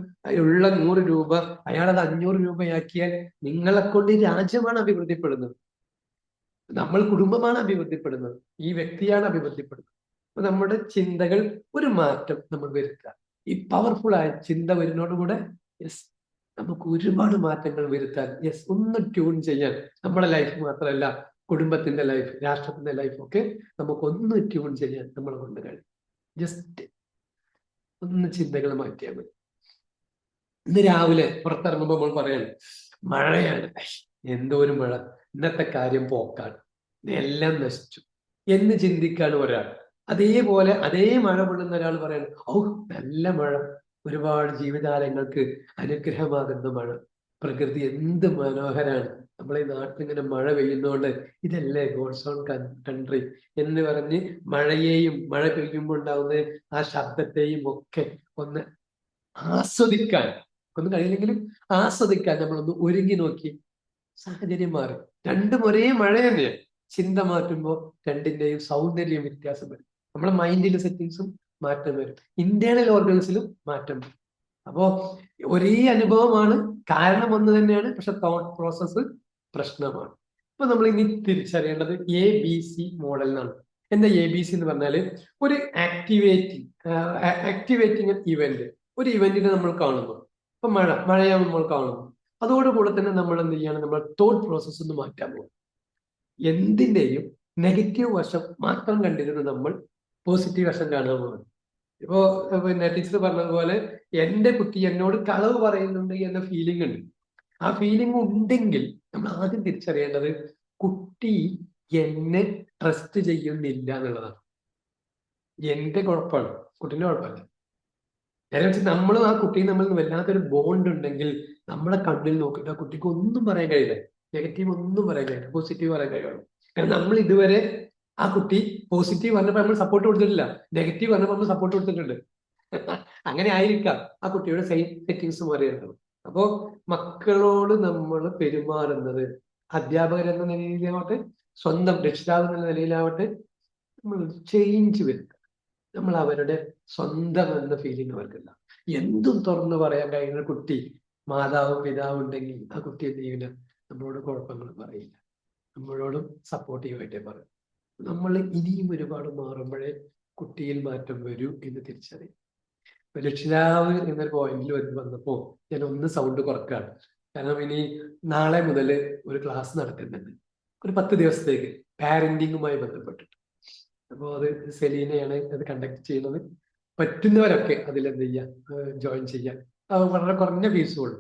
ഉള്ള 100 രൂപ അയാളത് 500 രൂപയാക്കിയാൽ നിങ്ങളെ കൊണ്ട് ഈ രാജ്യമാണ് അഭിവൃദ്ധിപ്പെടുന്നത്, നമ്മൾ കുടുംബമാണ് അഭിവൃദ്ധിപ്പെടുന്നത്, ഈ വ്യക്തിയാണ് അഭിവൃദ്ധിപ്പെടുന്നത്. അപ്പൊ നമ്മുടെ ചിന്തകൾ ഒരു മാറ്റം നമ്മൾ വരുത്തുക. ഈ പവർഫുൾ ആയ ചിന്ത വരുന്നതോടുകൂടെ യെസ്, നമുക്ക് ഒരുപാട് മാറ്റങ്ങൾ വരുത്താൻ, യെസ്, ഒന്ന് ട്യൂൺ ചെയ്യാൻ, നമ്മുടെ ലൈഫ് മാത്രമല്ല കുടുംബത്തിന്റെ ലൈഫ്, രാഷ്ട്രത്തിന്റെ ലൈഫ് ഒക്കെ നമുക്കൊന്ന് ട്യൂൺ ചെയ്യാൻ നമ്മളെ കൊണ്ട് കഴിയും. ജസ്റ്റ് ഒന്ന് ചിന്തകൾ മാറ്റിയാൽ മതി. ഇന്ന് രാവിലെ പുറത്തിറങ്ങുമ്പോൾ നമ്മൾ പറയാണ് മഴയാണ്, എന്തോ ഒരു മഴ, ഇന്നത്തെ കാര്യം പോക്കാണ്, എല്ലാം നശിച്ചു എന്ന് ചിന്തിക്കാണ് ഒരാൾ. അതേപോലെ അതേ മഴ കൊള്ളുന്ന ഒരാൾ പറയാണ്, ഓ നല്ല മഴ, ഒരുപാട് ജീവിതാലയങ്ങൾക്ക് അനുഗ്രഹമാകുന്ന മഴ, പ്രകൃതി എന്ത് മനോഹരാണ്, നമ്മളെ ഈ നാട്ടിൽ ഇങ്ങനെ മഴ പെയ്യുന്നതുകൊണ്ട് ഇതല്ലേ ഗോഡ്സ് ഓൺ കൺട്രി എന്ന് പറഞ്ഞ് മഴയെയും മഴ പെയ്യുമ്പോൾ ഉണ്ടാവുന്ന ആ ശബ്ദത്തെയും ഒക്കെ ഒന്ന് ആസ്വദിക്കാൻ, ഒന്നും കഴിയില്ലെങ്കിലും ആസ്വദിക്കാൻ നമ്മളൊന്ന് ഒരുങ്ങി നോക്കി, സാഹചര്യം മാറും. രണ്ടും ഒരേ മഴ തന്നെയാണ്. ചിന്ത മാറ്റുമ്പോൾ രണ്ടിന്റെയും സൗന്ദര്യം വ്യത്യാസം വരും. നമ്മളെ മൈൻഡിലെ സെറ്റിങ്സും മാറ്റം വരും, ഇന്റേണൽ ഓർഗൻസിലും മാറ്റം വരും. അപ്പോ ഒരേ അനുഭവമാണ്, കാരണം ഒന്ന് തന്നെയാണ്, പക്ഷെ തോട്ട് പ്രോസസ്സ് പ്രശ്നമാണ്. അപ്പൊ നമ്മൾ ഇനി തിരിച്ചറിയേണ്ടത് ABC മോഡൽ എന്നാണ്. എന്താ ABC എന്ന് പറഞ്ഞാല് ഒരു ആക്ടിവേറ്റിംഗ് ഇവന്റ്. ഒരു ഇവന്റിനെ നമ്മൾ കാണുന്നു, ഇപ്പൊ മഴയാണ് നമ്മൾ കാണുന്നു, അതോടുകൂടെ തന്നെ നമ്മൾ എന്ത് ചെയ്യണം, നമ്മൾ തോട്ട് പ്രോസസ്സ് ഒന്ന് മാറ്റാൻ പോകും. എന്തിന്റെയും നെഗറ്റീവ് വശം മാത്രം കണ്ടിരുന്ന് നമ്മൾ പോസിറ്റീവ് വശം കാണാൻ പോകുന്നത്. ഇപ്പോ പിന്നെ ടീച്ചർ പറഞ്ഞതുപോലെ എന്റെ കുട്ടി എന്നോട് കളവ് പറയുന്നുണ്ട് എന്ന ഫീലിംഗ് ഉണ്ട്. ആ ഫീലിംഗ് ഉണ്ടെങ്കിൽ നമ്മൾ ആദ്യം തിരിച്ചറിയേണ്ടത് കുട്ടി എന്നെ ട്രസ്റ്റ് ചെയ്യുന്നില്ല എന്നുള്ളതാണ്. എന്റെ കുഴപ്പമാണ്, കുട്ടീന്റെ കുഴപ്പമല്ല. നേരെ വെച്ച് നമ്മളും ആ കുട്ടിയും തമ്മിൽ വല്ലാത്തൊരു ബോണ്ട് ഉണ്ടെങ്കിൽ നമ്മളെ കണ്ണിൽ നോക്കിയിട്ട് ആ കുട്ടിക്ക് ഒന്നും പറയാൻ കഴിയില്ല, നെഗറ്റീവ് ഒന്നും പറയാൻ കഴിയില്ല, പോസിറ്റീവ് പറയാൻ കഴിയുള്ളൂ. കാരണം നമ്മൾ ഇതുവരെ ആ കുട്ടി പോസിറ്റീവ് പറഞ്ഞപ്പോൾ നമ്മൾ സപ്പോർട്ട് കൊടുത്തിട്ടില്ല, നെഗറ്റീവ് പറഞ്ഞപ്പോൾ നമ്മൾ സപ്പോർട്ട് കൊടുത്തിട്ടുണ്ട്. അങ്ങനെ ആയിരിക്കാം ആ കുട്ടിയുടെ സെറ്റിങ്സ് മാറിയിട്ടുള്ളത്. അപ്പോ മക്കളോട് നമ്മൾ പെരുമാറുന്നത് അധ്യാപകർ എന്ന നിലയിലാവട്ടെ, സ്വന്തം രക്ഷിതാവ് എന്ന നിലയിലാവട്ടെ, നമ്മൾ ചേഞ്ച് വരുത്തുക. നമ്മൾ അവരുടെ സ്വന്തം എന്ന ഫീലിംഗ് അവർക്കില്ല. എന്തും തുറന്നു പറയാൻ കഴിയുന്ന കുട്ടി, മാതാവും പിതാവും ഉണ്ടെങ്കിൽ ആ കുട്ടി എന്ത് ചെയ്യില്ല, നമ്മളോട് കുഴപ്പങ്ങൾ പറയില്ല, നമ്മളോടും സപ്പോർട്ടീവായിട്ടേ പറയും. നമ്മൾ ഇനിയും ഒരുപാട് മാറുമ്പോഴേ കുട്ടിയിൽ മാറ്റം വരൂ എന്ന് തിരിച്ചറിയും. രക്ഷിതാവ് എന്നൊരു പോയിന്റിൽ വന്നപ്പോ ഞാൻ ഒന്ന് സൗണ്ട് കുറക്കാണ്. കാരണം ഇനി നാളെ മുതൽ ഒരു ക്ലാസ് നടക്കുന്നുണ്ട്, ഒരു 10 ദിവസത്തേക്ക് പാരന്റിങ്ങുമായി ബന്ധപ്പെട്ടിട്ട്. അപ്പോൾ അത് സെലീനയാണ് അത് കണ്ടക്ട് ചെയ്യുന്നത്. പറ്റുന്നവരൊക്കെ അതിൽ എന്ത് ചെയ്യാം, ജോയിൻ ചെയ്യാം. വളരെ കുറഞ്ഞ ഫീസുള്ളൂ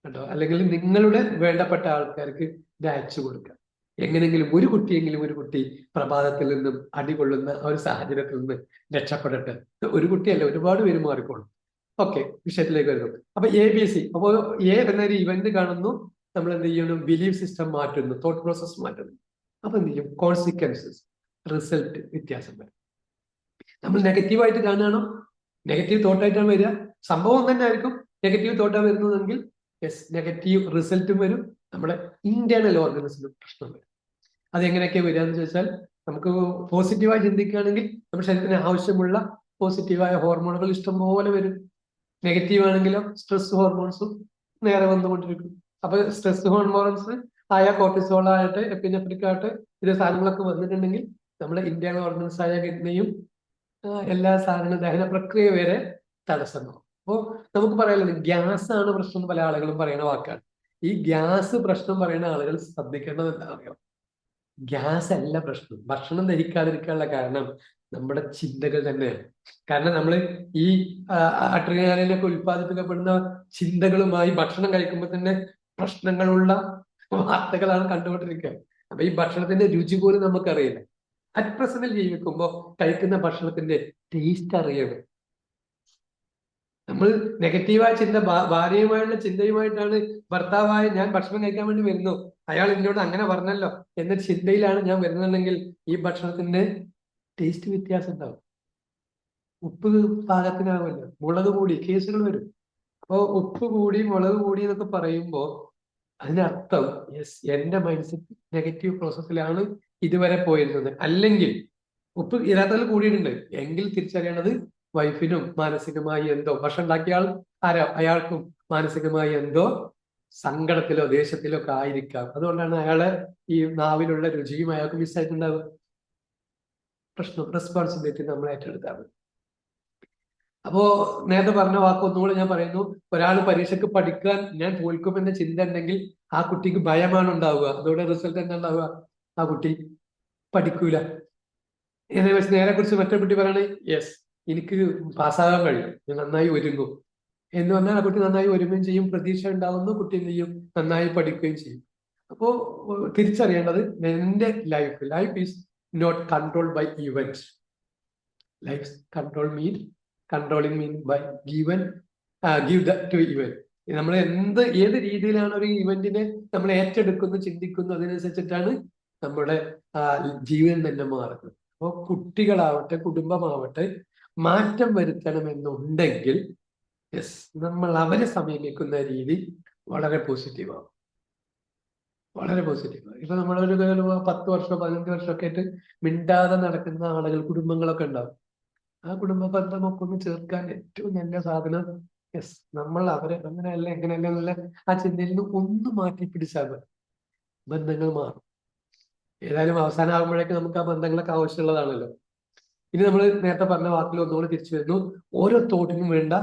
കേട്ടോ. അല്ലെങ്കിൽ നിങ്ങളുടെ വേണ്ടപ്പെട്ട ആൾക്കാർക്ക് ഇത് അയച്ചു കൊടുക്കുക. എങ്ങനെങ്കിലും ഒരു കുട്ടി പ്രഭാതത്തിൽ നിന്നും അടികൊള്ളുന്ന ആ ഒരു സാഹചര്യത്തിൽ നിന്ന് രക്ഷപ്പെടട്ടെ. ഒരു കുട്ടിയല്ല, ഒരുപാട് പേര് മാറിക്കോളും. ഓക്കെ, വിഷയത്തിലേക്ക് വരുന്നു. അപ്പൊ ABC. അപ്പോൾ എന്നൊരു ഇവന്റ് കാണുന്നു, നമ്മൾ എന്ത് ചെയ്യണം, ബിലീഫ് സിസ്റ്റം മാറ്റുന്നു, തോട്ട് പ്രോസസ് മാറ്റുന്നു. അപ്പൊ എന്ത് ചെയ്യും, കോൺസിക്വൻസസ്, റിസൾട്ട് വ്യത്യാസം വരും. നമ്മൾ നെഗറ്റീവായിട്ട് കാണുകയാണോ, നെഗറ്റീവ് തോട്ടായിട്ടാണ് വരിക, സംഭവം തന്നെ ആയിരിക്കും. നെഗറ്റീവ് തോട്ടാണ് വരുന്നതെങ്കിൽ യെസ്, നെഗറ്റീവ് റിസൾട്ടും വരും, നമ്മുടെ ഇന്റേണൽ ഓർഗൻസിനും പ്രശ്നം വരും. അതെങ്ങനെയൊക്കെ വരിക എന്ന് ചോദിച്ചാൽ, നമുക്ക് പോസിറ്റീവായി ചിന്തിക്കുകയാണെങ്കിൽ നമ്മുടെ ശരീരത്തിന് ആവശ്യമുള്ള പോസിറ്റീവായ ഹോർമോണുകൾ ഇഷ്ടംപോലെ വരും. നെഗറ്റീവ് ആണെങ്കിലോ സ്ട്രെസ് ഹോർമോൺസും നേരെ വന്നുകൊണ്ടിരിക്കും. അപ്പൊ സ്ട്രെസ് ഹോർമോൺസ് ആയ കോർട്ടിസോൾ ആയിട്ട് എപ്പിനെഫ്രിക് ആയിട്ട് ഇത് സാധനങ്ങളൊക്കെ വന്നിട്ടുണ്ടെങ്കിൽ നമ്മുടെ ഇന്റേണൽ ഓർഗൻസ് ആയ കിഡ്നിയും എല്ലാ സാധന ദഹന പ്രക്രിയ വരെ തടസ്സമാവും. അപ്പോൾ നമുക്ക് പറയാനുള്ളത് ഗ്യാസ് ആണ് പ്രശ്നം എന്ന് പല ആളുകളും പറയുന്ന വാക്കാണ്. ഈ ഗ്യാസ് പ്രശ്നം പറയുന്ന ആളുകൾ ശ്രദ്ധിക്കേണ്ടത് എന്താ അറിയാം, ഗ്യാസ് അല്ല പ്രശ്നം. ഭക്ഷണം ദഹിക്കാതിരിക്കാനുള്ള കാരണം നമ്മുടെ ചിന്തകൾ തന്നെയാണ്. കാരണം നമ്മൾ ഈ അഡ്രിനാലിനൊക്കെ ഉൽപ്പാദിപ്പിക്കപ്പെടുന്ന ചിന്തകളുമായി ഭക്ഷണം കഴിക്കുമ്പോൾ തന്നെ പ്രശ്നങ്ങളുള്ള വാർത്തകളാണ് കണ്ടുകൊണ്ടിരിക്കുക. അപ്പൊ ഈ ഭക്ഷണത്തിന്റെ രുചി പോലും നമുക്കറിയില്ല. അറ്റ് പ്രസന്റിൽ ജീവിക്കുമ്പോൾ കഴിക്കുന്ന ഭക്ഷണത്തിന്റെ ടേസ്റ്റ് അറിയണം. നമ്മൾ നെഗറ്റീവായ ചിന്ത, ഭാര്യയുമായുള്ള ചിന്തയുമായിട്ടാണ് ഭർത്താവായ ഞാൻ ഭക്ഷണം കഴിക്കാൻ വേണ്ടി വരുന്നു, അയാൾ എന്നോട് അങ്ങനെ പറഞ്ഞല്ലോ എന്ന ചിന്തയിലാണ് ഞാൻ വരുന്നുണ്ടെങ്കിൽ ഈ ഭക്ഷണത്തിന്റെ ടേസ്റ്റ് വ്യത്യാസം ഉണ്ടാവും. ഉപ്പ് പാകത്തിനാവില്ല, മുളക് കൂടി കേസുകൾ വരും. അപ്പോ ഉപ്പ് കൂടി മുളക് കൂടി എന്നൊക്കെ പറയുമ്പോ അതിനർത്ഥം യെസ്, എന്റെ മൈൻഡ് സെറ്റ് നെഗറ്റീവ് പ്രോസസ്സിലാണ് ഇതുവരെ പോയിരുന്നത്. അല്ലെങ്കിൽ ഉപ്പ് യഥാർത്ഥത്തിൽ കൂടിയിട്ടുണ്ട് എങ്കിൽ തിരിച്ചറിയേണ്ടത് വൈഫിനും മാനസികമായി എന്തോ, ഭക്ഷണം ഉണ്ടാക്കിയ ആൾ ആരാ, അയാൾക്കും മാനസികമായി എന്തോ സങ്കടത്തിലോ ദേഷ്യത്തിലോ ഒക്കെ ആയിരിക്കാം. അതുകൊണ്ടാണ് അയാളെ ഈ നാവിലുള്ള രുചിയും അയാൾക്ക് മിസ്സായിട്ടുണ്ടാവുക. പ്രശ്നം റെസ്പോൺസിബിലിറ്റി നമ്മൾ ഏറ്റെടുത്താണ്. അപ്പോ നേരത്തെ പറഞ്ഞ വാക്ക് ഒന്നുകൂടെ ഞാൻ പറയുന്നു. ഒരാൾ പരീക്ഷയ്ക്ക് പഠിക്കാൻ ഞാൻ തോൽക്കുമെന്ന ചിന്ത ഉണ്ടെങ്കിൽ ആ കുട്ടിക്ക് ഭയമാണ് ഉണ്ടാവുക. അതോടെ റിസൾട്ട് എന്താ ഉണ്ടാവുക, ആ കുട്ടി പഠിക്കൂല. എന്നെ വെച്ച് നേരെ കുറിച്ച് മറ്റേ കുട്ടി പറയണേ യെസ്, എനിക്ക് പാസ്സാകാൻ കഴിയും, ഞാൻ നന്നായി ഒരുങ്ങും എന്ന് പറഞ്ഞാൽ ആ കുട്ടി നന്നായി ഒരുങ്ങുകയും ചെയ്യും, പ്രതീക്ഷ ഉണ്ടാവുന്നു, കുട്ടി എന്ത് ചെയ്യും, നന്നായി പഠിക്കുകയും ചെയ്യും. അപ്പോ തിരിച്ചറിയേണ്ടത് എന്റെ life is not controlled by event. Life control mean controlling mean by give that to event. നമ്മൾ ഏത് രീതിയിലാണ് ഒരു ഇവന്റിനെ നമ്മൾ ഏറ്റെടുക്കുന്നു, ചിന്തിക്കുന്നു, അതിനനുസരിച്ചിട്ടാണ് നമ്മുടെ ജീവിതം തന്നെ മാറുന്നത്. അപ്പോൾ കുട്ടികളാവട്ടെ കുടുംബമാവട്ടെ മാറ്റം വരുത്തണമെന്നുണ്ടെങ്കിൽ യെസ്, നമ്മൾ അവരെ സമീപിക്കുന്ന രീതി വളരെ പോസിറ്റീവാകും, വളരെ പോസിറ്റീവാണ്. ഇപ്പൊ നമ്മളൊരു 10 വർഷം 15 വർഷമൊക്കെ ആയിട്ട് മിണ്ടാതെ നടക്കുന്ന ആളുകൾ, കുടുംബങ്ങളൊക്കെ ഉണ്ടാവും. ആ കുടുംബ ബന്ധമൊക്കെ ഒന്ന് ചേർക്കാൻ ഏറ്റവും നല്ല സാധനം യെസ്, നമ്മൾ അവരെ അങ്ങനെയല്ല എങ്ങനെയല്ല എന്നുള്ള ആ ചിന്തയിൽ നിന്ന് ഒന്ന് മാറ്റി പിടിച്ചാൽ മതി, ബന്ധങ്ങൾ മാറും. ഏതായാലും അവസാനമാകുമ്പോഴേക്ക് നമുക്ക് ആ ബന്ധങ്ങളൊക്കെ ആവശ്യമുള്ളതാണല്ലോ. ഇനി നമ്മൾ നേരത്തെ പറഞ്ഞ വാക്കിൽ ഒന്നുകൂടി തിരിച്ചു വരുന്നു. ഓരോ തോട്ടിനും വേണ്ട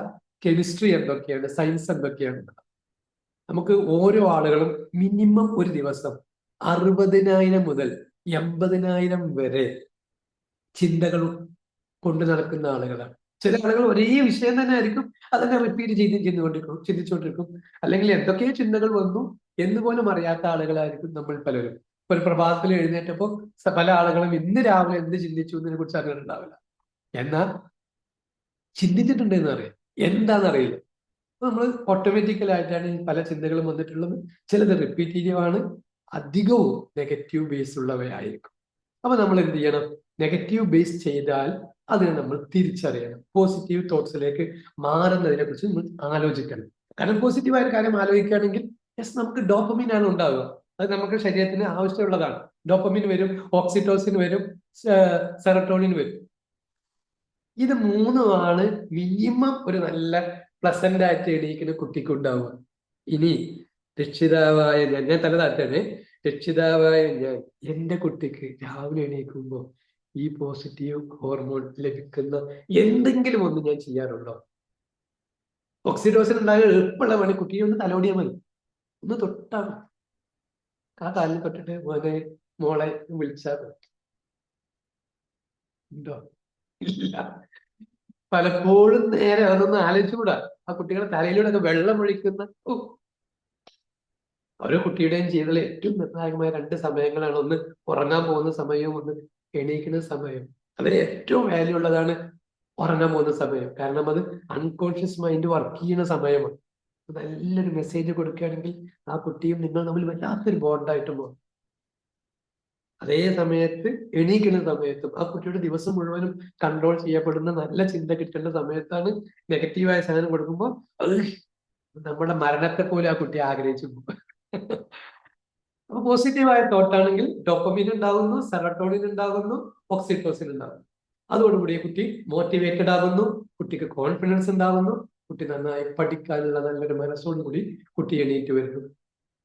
കെമിസ്ട്രി എന്തൊക്കെയാണ്, സയൻസ് എന്തൊക്കെയാണ്. നമുക്ക് ഓരോ ആളുകളും മിനിമം ഒരു ദിവസം 60,000 മുതൽ 80,000 വരെ ചിന്തകൾ കൊണ്ടു നടക്കുന്ന ആളുകളാണ്. ചില ആളുകൾ ഒരേ വിഷയം തന്നെ ആയിരിക്കും, അതന്നെ റിപ്പീറ്റ് ചിന്തിച്ചുകൊണ്ടിരിക്കും. അല്ലെങ്കിൽ എന്തൊക്കെയോ ചിന്തകൾ വന്നു എന്ന് പോലും അറിയാത്ത ആളുകളായിരിക്കും നമ്മൾ പലരും. ഒരു പ്രഭാതത്തിൽ എഴുന്നേറ്റപ്പോൾ പല ആളുകളും ഇന്ന് രാവിലെ എന്ത് ചിന്തിച്ചു എന്നതിനെ കുറിച്ച് അറിഞ്ഞിട്ടുണ്ടാവില്ല. എന്നാൽ ചിന്തിച്ചിട്ടുണ്ട് എന്ന് അറിയാം, എന്താണെന്നറിയില്ല. അപ്പൊ നമ്മൾ ഓട്ടോമാറ്റിക്കലായിട്ടാണ് ഈ പല ചിന്തകളും വന്നിട്ടുള്ളത്. ചിലത് റിപ്പീറ്റീവ് ആണ്, അധികവും നെഗറ്റീവ് ബേസ് ഉള്ളവയായിരിക്കും. അപ്പൊ നമ്മൾ എന്ത് ചെയ്യണം, നെഗറ്റീവ് ബേസ് ചെയ്താൽ അതിനെ നമ്മൾ തിരിച്ചറിയണം. പോസിറ്റീവ് തോട്ട്സിലേക്ക് മാറുന്നതിനെ കുറിച്ച് നമ്മൾ ആലോചിക്കണം. കാരണം പോസിറ്റീവായ കാര്യം ആലോചിക്കുകയാണെങ്കിൽ യെസ്, നമുക്ക് ഡോപ്പമിൻ ആണ് ഉണ്ടാവുക. അത് നമുക്ക് ശരീരത്തിന് ആവശ്യമുള്ളതാണ്. ഡോപ്പമിൻ വരും, ഓക്സിറ്റോസിൻ വരും, സെറട്ടോണിൻ വരും. ഇത് മൂന്നുമാണ് മിനിമം ഒരു നല്ല പ്ലസന്റ് ആയിട്ട് എണീക്കുന്ന കുട്ടിക്ക് ഉണ്ടാവുക. ഇനി രക്ഷിതാവായ ഞാൻ തല താറ്റാണ്, രക്ഷിതാവായ ഞാൻ എന്റെ കുട്ടിക്ക് രാവിലെ എണീക്കുമ്പോൾ ഈ പോസിറ്റീവ് ഹോർമോൺ ലഭിക്കുന്ന എന്തെങ്കിലും ഒന്ന് ഞാൻ ചെയ്യാറുണ്ടോ? ഓക്സിഡോസിൻ ഉണ്ടാകാൻ എളുപ്പമുള്ള പണി കുട്ടിയെ ഒന്ന് തലോടിയാൽ മതി, ഒന്ന് തൊട്ടാൽ മതി. ആ കാലിൽ തൊട്ടിട്ട് മോനെ മോളെ വിളിച്ചാൽ മതി. ഉണ്ടോ? ഇല്ല. പലപ്പോഴും നേരെ അതൊന്നും ആലോചിച്ചുകൂടാ. ആ കുട്ടികളെ തലയിലൂടെ ഒക്കെ വെള്ളം ഒഴിക്കുന്ന ഓരോ കുട്ടിയുടെയും ജീവിതത്തിലെ ഏറ്റവും നിർണായകമായ 2 സമയങ്ങളാണ്. ഒന്ന് ഉറങ്ങാൻ പോകുന്ന സമയവും ഒന്ന് എണീക്കുന്ന സമയം. അതിന് ഏറ്റവും വാല്യൂ ഉള്ളതാണ് ഉറങ്ങാൻ പോകുന്ന സമയം. കാരണം അത് അൺകോൺഷ്യസ് മൈൻഡ് വർക്ക് ചെയ്യുന്ന സമയമാണ്. നല്ലൊരു മെസ്സേജ് കൊടുക്കുകയാണെങ്കിൽ ആ കുട്ടിയും നിങ്ങൾ തമ്മിൽ വല്ലാത്തൊരു ബോണ്ടായിട്ട് പോകും. അതേ സമയത്ത് എണീക്കുന്ന സമയത്തും ആ കുട്ടിയുടെ ദിവസം മുഴുവനും കൺട്രോൾ ചെയ്യപ്പെടുന്ന നല്ല ചിന്ത കിട്ടേണ്ട സമയത്താണ് നെഗറ്റീവായ സാധനം കൊടുക്കുമ്പോൾ അത് നമ്മുടെ മരണത്തെ പോലെ ആ കുട്ടി ആഗ്രഹിച്ചു പോകും. അപ്പൊ പോസിറ്റീവായ തോട്ടാണെങ്കിൽ ഡോപ്പമിൻ ഉണ്ടാകുന്നു, സെറട്ടോണിൻ ഉണ്ടാകുന്നു, ഓക്സിറ്റോസിൻ ഉണ്ടാകുന്നു. അതോടുകൂടി കുട്ടി മോട്ടിവേറ്റഡ് ആകുന്നു, കുട്ടിക്ക് കോൺഫിഡൻസ് ഉണ്ടാകുന്നു, കുട്ടി നന്നായി പഠിക്കാനുള്ള നല്ലൊരു മനസ്സോടുകൂടി കുട്ടി എണീറ്റ് വരുന്നു.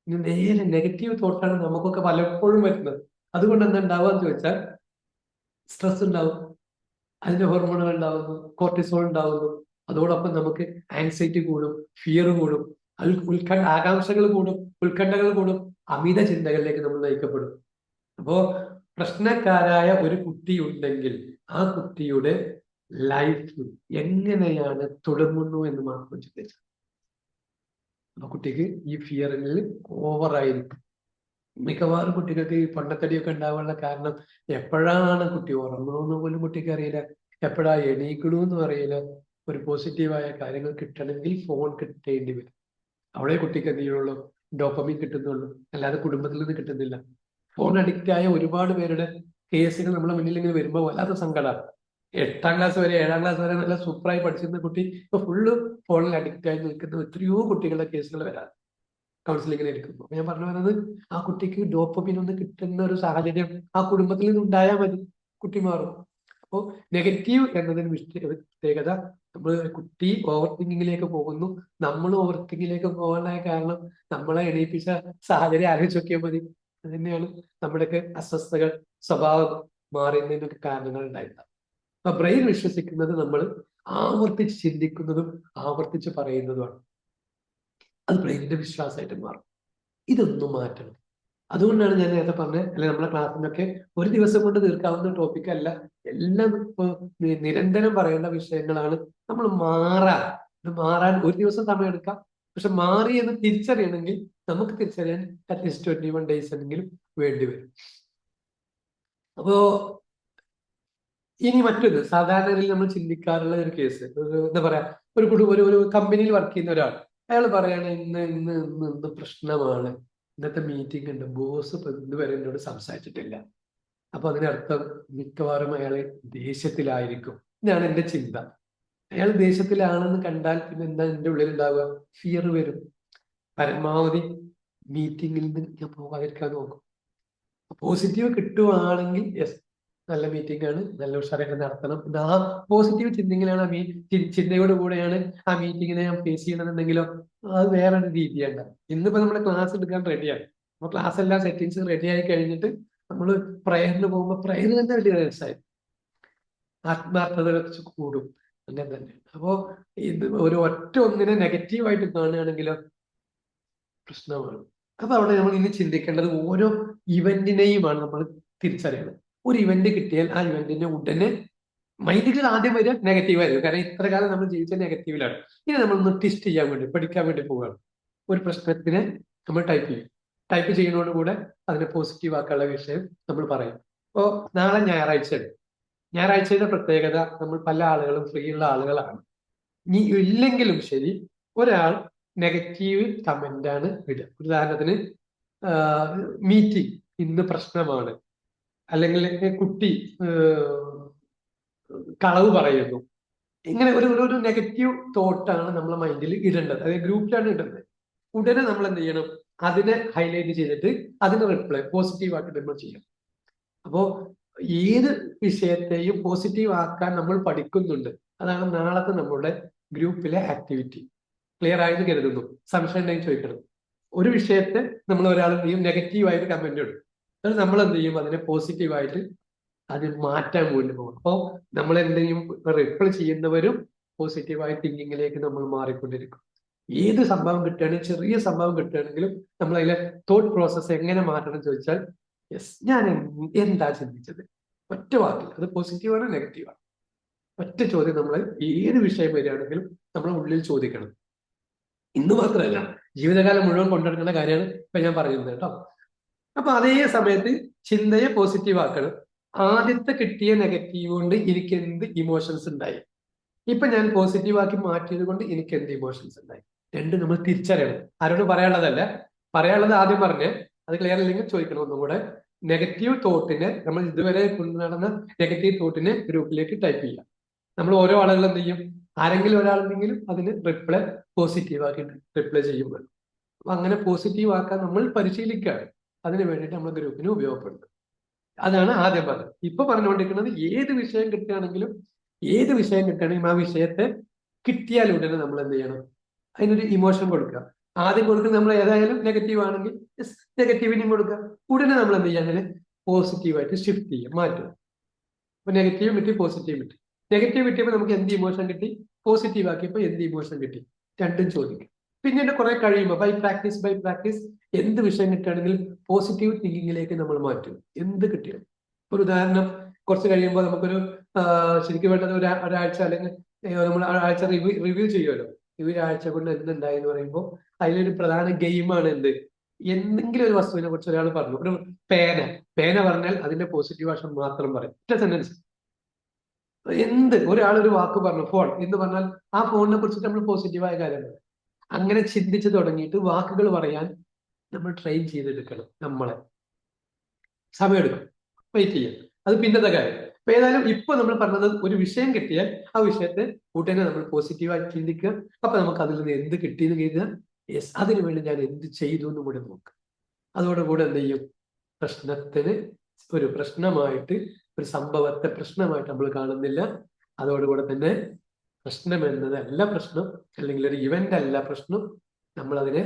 ഇനി നേരെ നെഗറ്റീവ് തോട്ടാണ് നമുക്കൊക്കെ പലപ്പോഴും വരുന്നത്. അതുകൊണ്ട് എന്താ ഉണ്ടാവുക എന്ന് ചോദിച്ചാൽ സ്ട്രെസ് ഉണ്ടാവും, അതിന്റെ ഹോർമോണുകൾ ഉണ്ടാവുന്നു, കോർട്ടിസോൾ ഉണ്ടാവുന്നു. അതോടൊപ്പം നമുക്ക് ആൻസൈറ്റി കൂടും, ഫിയർ കൂടും, ആകാംക്ഷകൾ കൂടും, ഉത്കണ്ഠകൾ കൂടും, അമിത ചിന്തകളിലേക്ക് നമ്മൾ നയിക്കപ്പെടും. അപ്പോ പ്രശ്നക്കാരായ ഒരു കുട്ടി ഉണ്ടെങ്കിൽ ആ കുട്ടിയുടെ ലൈഫ് എങ്ങനെയാണ് തുടങ്ങുന്നു എന്ന് മാത്രം ചിന്തിച്ചു. ആ കുട്ടിക്ക് ഈ ഫിയറിൽ ഓവറായിരിക്കും. മിക്കവാറും കുട്ടികൾക്ക് ഈ പൊണ്ണത്തടിയൊക്കെ ഉണ്ടാവാനുള്ള കാരണം എപ്പോഴാണ് കുട്ടി ഉറങ്ങണമെന്ന് പോലും കുട്ടിക്ക് അറിയില്ല, എപ്പോഴാ എണീക്കണമെന്നും അറിയില്ല. ഒരു പോസിറ്റീവായ കാര്യങ്ങൾ കിട്ടണമെങ്കിൽ ഫോൺ കിട്ടേണ്ടി വരും. അവിടെ കുട്ടിക്ക് എന്ത് ചെയ്യുള്ളൂ, ഡോപ്പമിൻ കിട്ടുന്നുള്ളൂ, അല്ലാതെ കുടുംബത്തിൽ നിന്ന് കിട്ടുന്നില്ല. ഫോൺ അഡിക്റ്റ് ആയ ഒരുപാട് പേരുടെ കേസുകൾ നമ്മുടെ മുന്നിൽ ഇങ്ങനെ വരുമ്പോൾ വല്ലാത്ത സങ്കടമാണ്. 8ാം ക്ലാസ് വരെ 7ാം ക്ലാസ് വരെ നല്ല സൂപ്പറായി പഠിച്ചിരുന്ന കുട്ടി ഇപ്പൊ ഫുള്ള് ഫോണിൽ അഡിക്റ്റ് ആയി നിൽക്കുന്ന എത്രയോ കുട്ടികളുടെ കേസുകൾ വരാം കൗൺസിലിങ്ങിന് എടുക്കുന്നു. അപ്പൊ ഞാൻ പറഞ്ഞു വരുന്നത്, ആ കുട്ടിക്ക് ഡോപ്പമിൻ ഒന്ന് കിട്ടുന്ന ഒരു സാഹചര്യം ആ കുടുംബത്തിൽ നിന്ന് ഉണ്ടായാൽ മതി, കുട്ടി മാറും. അപ്പോൾ നെഗറ്റീവ് എന്നതിന് പ്രത്യേകത, നമ്മൾ കുട്ടി ഓവർ തിങ്കിങ്ങിലേക്ക് പോകുന്നു. നമ്മൾ ഓവർ തിങ്കിങ്ങിലേക്ക് പോകാനായ കാരണം നമ്മളെ എണീപ്പിച്ച സാഹചര്യം ആലോചിച്ച് നോക്കിയാൽ മതി. അത് തന്നെയാണ് നമ്മുടെയൊക്കെ അസ്വസ്ഥതകൾ, സ്വഭാവം മാറുന്നതിനൊക്കെ കാരണങ്ങൾ ഉണ്ടായിട്ടുണ്ടാവും. അപ്പൊ ബ്രെയിൻ വിശ്വസിക്കുന്നത് നമ്മൾ ആവർത്തിച്ച് ചിന്തിക്കുന്നതും ആവർത്തിച്ച് പറയുന്നതുമാണ്. അത് ബ്രെയിനിന്റെ വിശ്വാസമായിട്ട് മാറും. ഇതൊന്നും മാറ്റണം. അതുകൊണ്ടാണ് ഞാൻ നേരത്തെ പറഞ്ഞത്, അല്ലെ നമ്മളെ ക്ലാസ്സിലൊക്കെ ഒരു ദിവസം കൊണ്ട് തീർക്കാവുന്ന ടോപ്പിക് അല്ല, എല്ലാം നിരന്തരം പറയേണ്ട വിഷയങ്ങളാണ്. നമ്മൾ ഇത് മാറാൻ ഒരു ദിവസം സമയം എടുക്കാം. പക്ഷെ മാറി എന്ന് തിരിച്ചറിയണമെങ്കിൽ നമുക്ക് തിരിച്ചറിയാൻ അറ്റ്ലീസ്റ്റ് 21 days എങ്കിലും വേണ്ടി വരും. അപ്പോ ഇനി മറ്റൊന്ന്, സാധാരണ നമ്മൾ ചിന്തിക്കാറുള്ള ഒരു കേസ്, എന്താ പറയാ, ഒരു കമ്പനിയിൽ വർക്ക് ചെയ്യുന്ന ഒരാൾ, അയാൾ പറയാണ് ഇന്ന് പ്രശ്നമാണ്, ഇന്നത്തെ മീറ്റിംഗ് ഉണ്ട്, ബോസ് ഇതുവരെ എന്നോട് സംസാരിച്ചിട്ടില്ല. അപ്പൊ അതിനർത്ഥം മിക്കവാറും അയാൾ ദേഷ്യത്തിലായിരിക്കും. ഇതാണ് എന്റെ ചിന്ത. അയാൾ ദേഷ്യത്തിലാണെന്ന് കണ്ടാൽ പിന്നെ എന്താ എന്റെ ഉള്ളിൽ ഉണ്ടാവുക, ഫിയർ വരും. പരമാവധി മീറ്റിംഗിൽ നിന്ന് ഞാൻ പോകാതിരിക്കാൻ നോക്കും. പോസിറ്റീവ് കിട്ടുവാണെങ്കിൽ യെസ്, നല്ല മീറ്റിംഗ് ആണ്, നല്ല ഉഷാറായിട്ട് നടത്തണം. ആ പോസിറ്റീവ് ചിന്തയിലാണ് ചിന്തയോട് കൂടെയാണ് ആ മീറ്റിങ്ങിനെ ഞാൻ ഫേസ് ചെയ്യണമെന്നുണ്ടെങ്കിലോ അത് വേറൊരു രീതിയാണ്. ഇന്നിപ്പോ നമ്മൾ ക്ലാസ് എടുക്കാൻ റെഡിയാണ്. അപ്പൊ ക്ലാസ് എല്ലാം സെറ്റിങ്സ് റെഡി ആയി കഴിഞ്ഞിട്ട് നമ്മൾ പ്രയറിന് പോകുമ്പോൾ പ്രയർ തന്നെ വലിയ രസമായി, ആത്മാർത്ഥത കുറച്ച് കൂടും. അങ്ങനെ തന്നെ. അപ്പോ ഇത് ഒരു ഒന്നിനെ നെഗറ്റീവായിട്ട് കാണുകയാണെങ്കിലോ പ്രശ്നമാണ്. അപ്പൊ അവിടെ നമ്മൾ ഇനി ചിന്തിക്കേണ്ടത് ഓരോ ഇവന്റിനെയുമാണ് നമ്മൾ തിരിച്ചറിയുന്നത്. ഒരു ഇവന്റ് കിട്ടിയാൽ ആ ഇവന്റിനെ ഉടനെ മൈൻഡിൽ ആദ്യം വരിക നെഗറ്റീവായിരുന്നു. കാരണം ഇത്ര കാലം നമ്മൾ ജീവിച്ച നെഗറ്റീവിലാണ്. ഇനി നമ്മളൊന്ന് ട്വിസ്റ്റ് ചെയ്യാൻ വേണ്ടി, പഠിക്കാൻ വേണ്ടി പോവുകയാണ്. ഒരു പ്രശ്നത്തിനെ നമ്മൾ ടൈപ്പ് ചെയ്യുന്നതോടുകൂടെ അതിനെ പോസിറ്റീവ് ആക്കാനുള്ള വിഷയം നമ്മൾ പറയും. അപ്പോൾ നാളെ ഞായറാഴ്ചയാണ്. ഞായറാഴ്ചയുടെ പ്രത്യേകത, നമ്മൾ പല ആളുകളും ഫ്രീ ഉള്ള ആളുകളാണ്. ഇനി ഇല്ലെങ്കിലും ശരി, ഒരാൾ നെഗറ്റീവ് കമന്റ് ആണ് ഇടുക. ഉദാഹരണത്തിന് മീറ്റിംഗ് ഇന്ന് പ്രശ്നമാണ്, അല്ലെങ്കിൽ കുട്ടി കളവ് പറയുന്നു. ഇങ്ങനെ ഒരു നെഗറ്റീവ് തോട്ടാണ് നമ്മളെ മൈൻഡിൽ ഇടേണ്ടത്. അതായത് ഗ്രൂപ്പിലാണ് ഇടേണ്ടത്. ഉടനെ നമ്മൾ എന്ത് ചെയ്യണം, അതിനെ ഹൈലൈറ്റ് ചെയ്തിട്ട് അതിന് റിപ്ലൈ പോസിറ്റീവ് ആക്കിയിട്ട് നമ്മൾ ചെയ്യണം. അപ്പോ ഏത് വിഷയത്തെയും പോസിറ്റീവ് ആക്കാൻ നമ്മൾ പഠിക്കുന്നുണ്ട്. അതാണ് നാളത്തെ നമ്മളുടെ ഗ്രൂപ്പിലെ ആക്ടിവിറ്റി. ക്ലിയർ ആയെന്ന് കരുതുന്നു. സംശയം ഉണ്ടെങ്കിൽ ചോദിക്കണം. ഒരു വിഷയത്തെ നമ്മൾ ഒരാൾ എന്ത് ചെയ്യും, നെഗറ്റീവായിട്ട് കമന്റ് ഇടും. അത് നമ്മൾ എന്ത് ചെയ്യും, അതിനെ പോസിറ്റീവായിട്ട് അത് മാറ്റാൻ വേണ്ടി പോകും. അപ്പോൾ നമ്മൾ എന്തെങ്കിലും റിപ്ലൈ ചെയ്യുന്നവരും പോസിറ്റീവായ തിങ്കിങ്ങിലേക്ക് നമ്മൾ മാറിക്കൊണ്ടിരിക്കും. ഏത് സംഭവം കിട്ടുകയാണെങ്കിൽ, ചെറിയ സംഭവം കിട്ടുകയാണെങ്കിലും നമ്മൾ അതിലെ തോട്ട് പ്രോസസ്സ് എങ്ങനെ മാറ്റണം ചോദിച്ചാൽ യെസ്, ഞാൻ എന്താ ചിന്തിച്ചത്, ഒറ്റ വാക്കിൽ. അത് പോസിറ്റീവാണ് നെഗറ്റീവാണ്, ഒറ്റ ചോദ്യം നമ്മൾ ഏത് വിഷയം വരികയാണെങ്കിലും നമ്മൾ ഉള്ളിൽ ചോദിക്കണം. ഇന്ന് മാത്രമല്ല, ജീവിതകാലം മുഴുവൻ കൊണ്ടുനടക്കുന്ന കാര്യമാണ് ഇപ്പൊ ഞാൻ പറയുന്നത് കേട്ടോ. അപ്പൊ അതേ സമയത്ത് ചിന്തയെ പോസിറ്റീവ് ആക്കണം. ആദ്യത്തെ കിട്ടിയ നെഗറ്റീവ് കൊണ്ട് എനിക്ക് എന്ത് ഇമോഷൻസ് ഉണ്ടായി, ഇപ്പൊ ഞാൻ പോസിറ്റീവ് ആക്കി മാറ്റിയത് കൊണ്ട് എനിക്ക് എന്ത് ഇമോഷൻസ് ഉണ്ടായി, രണ്ടും നമ്മൾ തിരിച്ചറിയണം. ആരോട് പറയാനുള്ളതല്ല, പറയാനുള്ളത് ആദ്യം പറഞ്ഞ് അത് ക്ലിയർ ഇല്ലെങ്കിൽ ചോദിക്കണം ഒന്നുകൂടെ. നെഗറ്റീവ് തോട്ടിനെ, നമ്മൾ ഇതുവരെ കൊണ്ടു നടന്ന നെഗറ്റീവ് തോട്ടിനെ ഗ്രൂപ്പിലേക്ക് ടൈപ്പ് ചെയ്യാം. നമ്മൾ ഓരോ ആളുകൾ എന്ത് ചെയ്യും, ആരെങ്കിലും ഒരാളുണ്ടെങ്കിലും അതിന് റിപ്ലൈ പോസിറ്റീവ് ആക്കിയിട്ട് റിപ്ലൈ ചെയ്യുമ്പോൾ. അപ്പൊ അങ്ങനെ പോസിറ്റീവ് ആക്കാൻ നമ്മൾ പരിശീലിക്കുകയാണ്. അതിന് വേണ്ടിയിട്ട് നമ്മൾ ഗ്രൂപ്പിന് ഉപയോഗപ്പെടുത്തും. അതാണ് ആദ്യം പറഞ്ഞത്. ഇപ്പൊ പറഞ്ഞുകൊണ്ടിരിക്കുന്നത് ഏത് വിഷയം കിട്ടുകയാണെങ്കിലും ആ വിഷയത്തെ കിട്ടിയാൽ ഉടനെ നമ്മൾ എന്ത് ചെയ്യണം, അതിനൊരു ഇമോഷൻ കൊടുക്കുക. ആദ്യം കൊടുക്കുന്ന നമ്മൾ ഏതായാലും നെഗറ്റീവ് ആണെങ്കിൽ നെഗറ്റീവിനും കൊടുക്കുക. ഉടനെ നമ്മൾ എന്ത് ചെയ്യാൻ, പോസിറ്റീവായിട്ട് ഷിഫ്റ്റ് ചെയ്യും, മാറ്റും. അപ്പൊ നെഗറ്റീവ് കിട്ടി, പോസിറ്റീവ് കിട്ടി. നെഗറ്റീവ് കിട്ടിയപ്പോൾ നമുക്ക് എന്ത് ഇമോഷൻ കിട്ടി, പോസിറ്റീവ് ആക്കിയപ്പോൾ എന്ത് ഇമോഷൻ കിട്ടി, രണ്ടും ചോദിക്കും. പിന്നീട് കുറെ കഴിയുമ്പോൾ ബൈ പ്രാക്ടീസ് എന്ത് വിഷയം കിട്ടുകയാണെങ്കിലും പോസിറ്റീവ് തിങ്കിങ്ങിലേക്ക് നമ്മൾ മാറ്റും. എന്ത് കിട്ടിയാലും. ഒരു ഉദാഹരണം, കുറച്ച് കഴിയുമ്പോൾ നമുക്കൊരു ശരിക്കും വേണ്ടത് ഒരാഴ്ച അല്ലെങ്കിൽ നമ്മൾ ആഴ്ച റിവ്യൂ ചെയ്യുമല്ലോ. ഈ ഒരാഴ്ച കൊണ്ട് എന്തുണ്ടായി എന്ന് പറയുമ്പോൾ അതിലൊരു പ്രധാന ഗെയിമാണ് എന്ത്, എന്തെങ്കിലും ഒരു വസ്തുവിനെ കുറിച്ച് ഒരാൾ പറഞ്ഞു. ഒരു പേന പേന പറഞ്ഞാൽ അതിന്റെ പോസിറ്റീവ് വശം മാത്രം പറയും, ഒറ്റ സെന്റൻസ്. ഒരാൾ ഒരു വാക്ക് പറഞ്ഞു, ഫോൺ എന്ന് പറഞ്ഞാൽ ആ ഫോണിനെ കുറിച്ചിട്ട് നമ്മൾ പോസിറ്റീവായ കാര്യമാണ്. അങ്ങനെ ചിന്തിച്ചു തുടങ്ങിയിട്ട് വാക്കുകൾ പറയാൻ നമ്മൾ ട്രെയിൻ ചെയ്തെടുക്കണം. നമ്മളെ സമയമെടുക്കും, വെയിറ്റ് ചെയ്യാം, അത് പിന്നത്തെ കാര്യം. അപ്പൊ ഏതായാലും ഇപ്പൊ നമ്മൾ പറഞ്ഞത്, ഒരു വിഷയം കിട്ടിയാൽ ആ വിഷയത്തെ ഉടനെ നമ്മൾ പോസിറ്റീവായി ചിന്തിക്കുക. അപ്പൊ നമുക്ക് അതിൽ നിന്ന് എന്ത് കിട്ടിയെന്ന് കരുതുക, യെസ് അതിനു വേണ്ടി ഞാൻ എന്ത് ചെയ്തു എന്നും കൂടെ നോക്കുക. അതോടുകൂടെ എന്ത് ചെയ്യും, പ്രശ്നത്തിന് ഒരു പ്രശ്നമായിട്ട്, ഒരു സംഭവത്തെ പ്രശ്നമായിട്ട് നമ്മൾ കാണുന്നില്ല. അതോടുകൂടെ തന്നെ പ്രശ്നം എന്നതല്ല പ്രശ്നം, അല്ലെങ്കിൽ ഒരു ഇവന്റ് അല്ല പ്രശ്നം. നമ്മൾ അതിനെ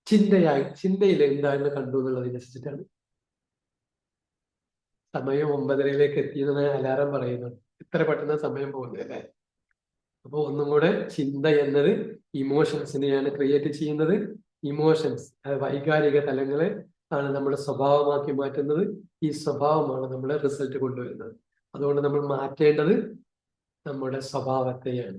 ചിന്തയിൽ എന്താണെന്ന് കണ്ടു എന്നുള്ളതിനനുസരിച്ചിട്ടാണ്. സമയം 9:30 എത്തിയെന്ന് അലാറം പറയുന്നുണ്ട്. ഇത്ര പെട്ടെന്ന് സമയം പോകുന്നത് അല്ലേ? അപ്പോൾ ഒന്നും കൂടെ, ചിന്ത എന്നത് ഇമോഷൻസിനെയാണ് ക്രിയേറ്റ് ചെയ്യുന്നത്. ഇമോഷൻസ്, വൈകാരിക തലങ്ങളെ ആണ് നമ്മുടെ സ്വഭാവമാക്കി മാറ്റുന്നത്. ഈ സ്വഭാവമാണ് നമ്മുടെ റിസൾട്ട് കൊണ്ടുവരുന്നത്. അതുകൊണ്ട് നമ്മൾ മാറ്റേണ്ടത് നമ്മുടെ സ്വഭാവത്തെയാണ്,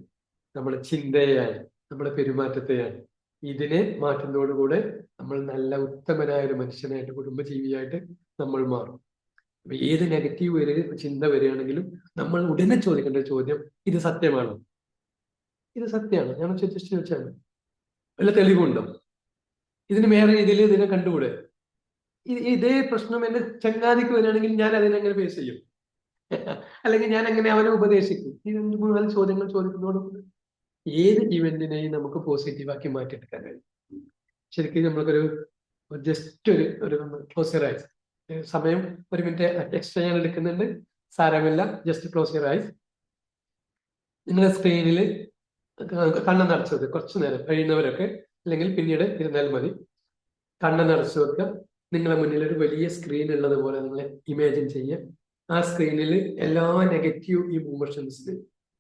നമ്മുടെ ചിന്തയെയാണ്, നമ്മുടെ പെരുമാറ്റത്തെയാണ്. ഇതിനെ മാറ്റുന്നതോടുകൂടെ നമ്മൾ നല്ല ഉത്തമനായ ഒരു മനുഷ്യനായിട്ട്, കുടുംബജീവിയായിട്ട് നമ്മൾ മാറും. അപ്പൊ ഏത് നെഗറ്റീവ് ചിന്ത വരികയാണെങ്കിലും നമ്മൾ ഉടനെ ചോദിക്കേണ്ട ചോദ്യം, ഇത് സത്യമാണോ? ഇത് സത്യമാണ്, ഞാൻ ചോദിച്ചാണ് വല്ല തെളിവുണ്ടോ? ഇതിന് വേറെ രീതിയിൽ ഇതിനെ കണ്ടുകൂടെ? ഇതേ പ്രശ്നം എന്റെ ചങ്ങാതിക്ക് വരികയാണെങ്കിൽ ഞാൻ അതിനെങ്ങനെ ഫേസ് ചെയ്യും? അല്ലെങ്കിൽ ഞാൻ എങ്ങനെ അവനെ ഉപദേശിക്കും? ഈ 2-3-4 ചോദ്യങ്ങൾ ചോദിക്കുന്നതോടുകൂടി ഏത് ഇവന്റിനെയും നമുക്ക് പോസിറ്റീവാക്കി മാറ്റിയെടുക്കാൻ കഴിയും. ശരിക്കും നമ്മൾക്കൊരു ജസ്റ്റ് ഒരു ക്ലോസ് യുവർ ഐസ്. സമയം 1 മിനിറ്റ് എക്സ്ട്രാ ഞാൻ എടുക്കുന്നുണ്ട്, സാരമില്ല. Just close your eyes. നിങ്ങളുടെ സ്ക്രീനിൽ കണ്ണടച്ചു വെക്കുക കുറച്ചു നേരം, കഴിയുന്നവരൊക്കെ, അല്ലെങ്കിൽ പിന്നീട് ഇരുന്നാൽ മതി. കണ്ണടച്ചു വെക്കുക. നിങ്ങളുടെ മുന്നിൽ ഒരു വലിയ സ്ക്രീൻ ഉള്ളത് പോലെ നിങ്ങൾ ഇമാജിൻ ചെയ്യുക. ആ സ്ക്രീനിൽ എല്ലാ നെഗറ്റീവ് ഇമോഷൻസിന്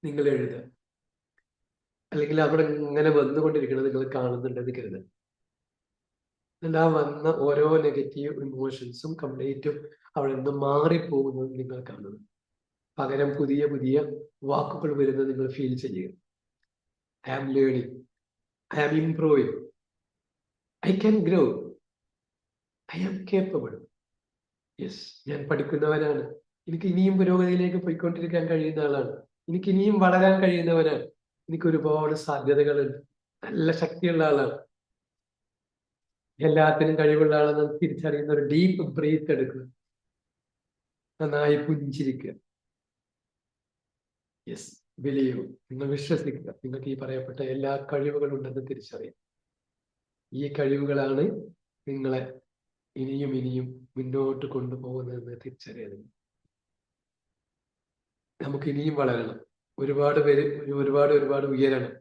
നിങ്ങൾ എഴുതുക, അല്ലെങ്കിൽ അവിടെ ഇങ്ങനെ വന്നുകൊണ്ടിരിക്കുന്നത് നിങ്ങൾ കാണുന്നുണ്ടെന്ന് കരുതുക. എന്നിട്ട് ആ വന്ന ഓരോ നെഗറ്റീവ് ഇമോഷൻസും കംപ്ലീറ്റും അവിടെ നിന്ന് മാറിപ്പോകുന്നത് നിങ്ങൾ കാണുന്നു. പകരം പുതിയ പുതിയ വാക്കുകൾ വരുന്നത് നിങ്ങൾ ഫീൽ ചെയ്യുക. I am learning, I am improving, I can grow, I am capable. Yes, ഞാൻ പഠിക്കുന്നവനാണ്, എനിക്ക് ഇനിയും പുരോഗതിയിലേക്ക് പോയിക്കൊണ്ടിരിക്കാൻ കഴിയുന്ന ആളാണ്, എനിക്ക് ഇനിയും വളരാൻ കഴിയുന്നവനാണ്, എനിക്ക് ഒരുപാട് സാധ്യതകളുണ്ട്, നല്ല ശക്തിയുള്ള ആളാണ്, എല്ലാത്തിനും കഴിവുള്ള ആളെന്ന് തിരിച്ചറിയുന്ന ഒരു ഡീപ്പ് ബ്രീത്ത് എടുക്കുക, നന്നായി പുഞ്ചിരിക്കുക. യെസ്, ബിലീവ്, നിങ്ങൾ വിശ്വസിക്കുക, നിങ്ങൾക്ക് ഈ പറയപ്പെട്ട എല്ലാ കഴിവുകളും ഉണ്ടെന്ന് തിരിച്ചറിയുക. ഈ കഴിവുകളാണ് നിങ്ങളെ ഇനിയും ഇനിയും മുന്നോട്ട് കൊണ്ടുപോകുന്നതെന്ന് തിരിച്ചറിയുന്നത്. നമുക്ക് ഇനിയും വളരണം, ഒരുപാട് പേര് ഒരുപാട് ഉയരണം.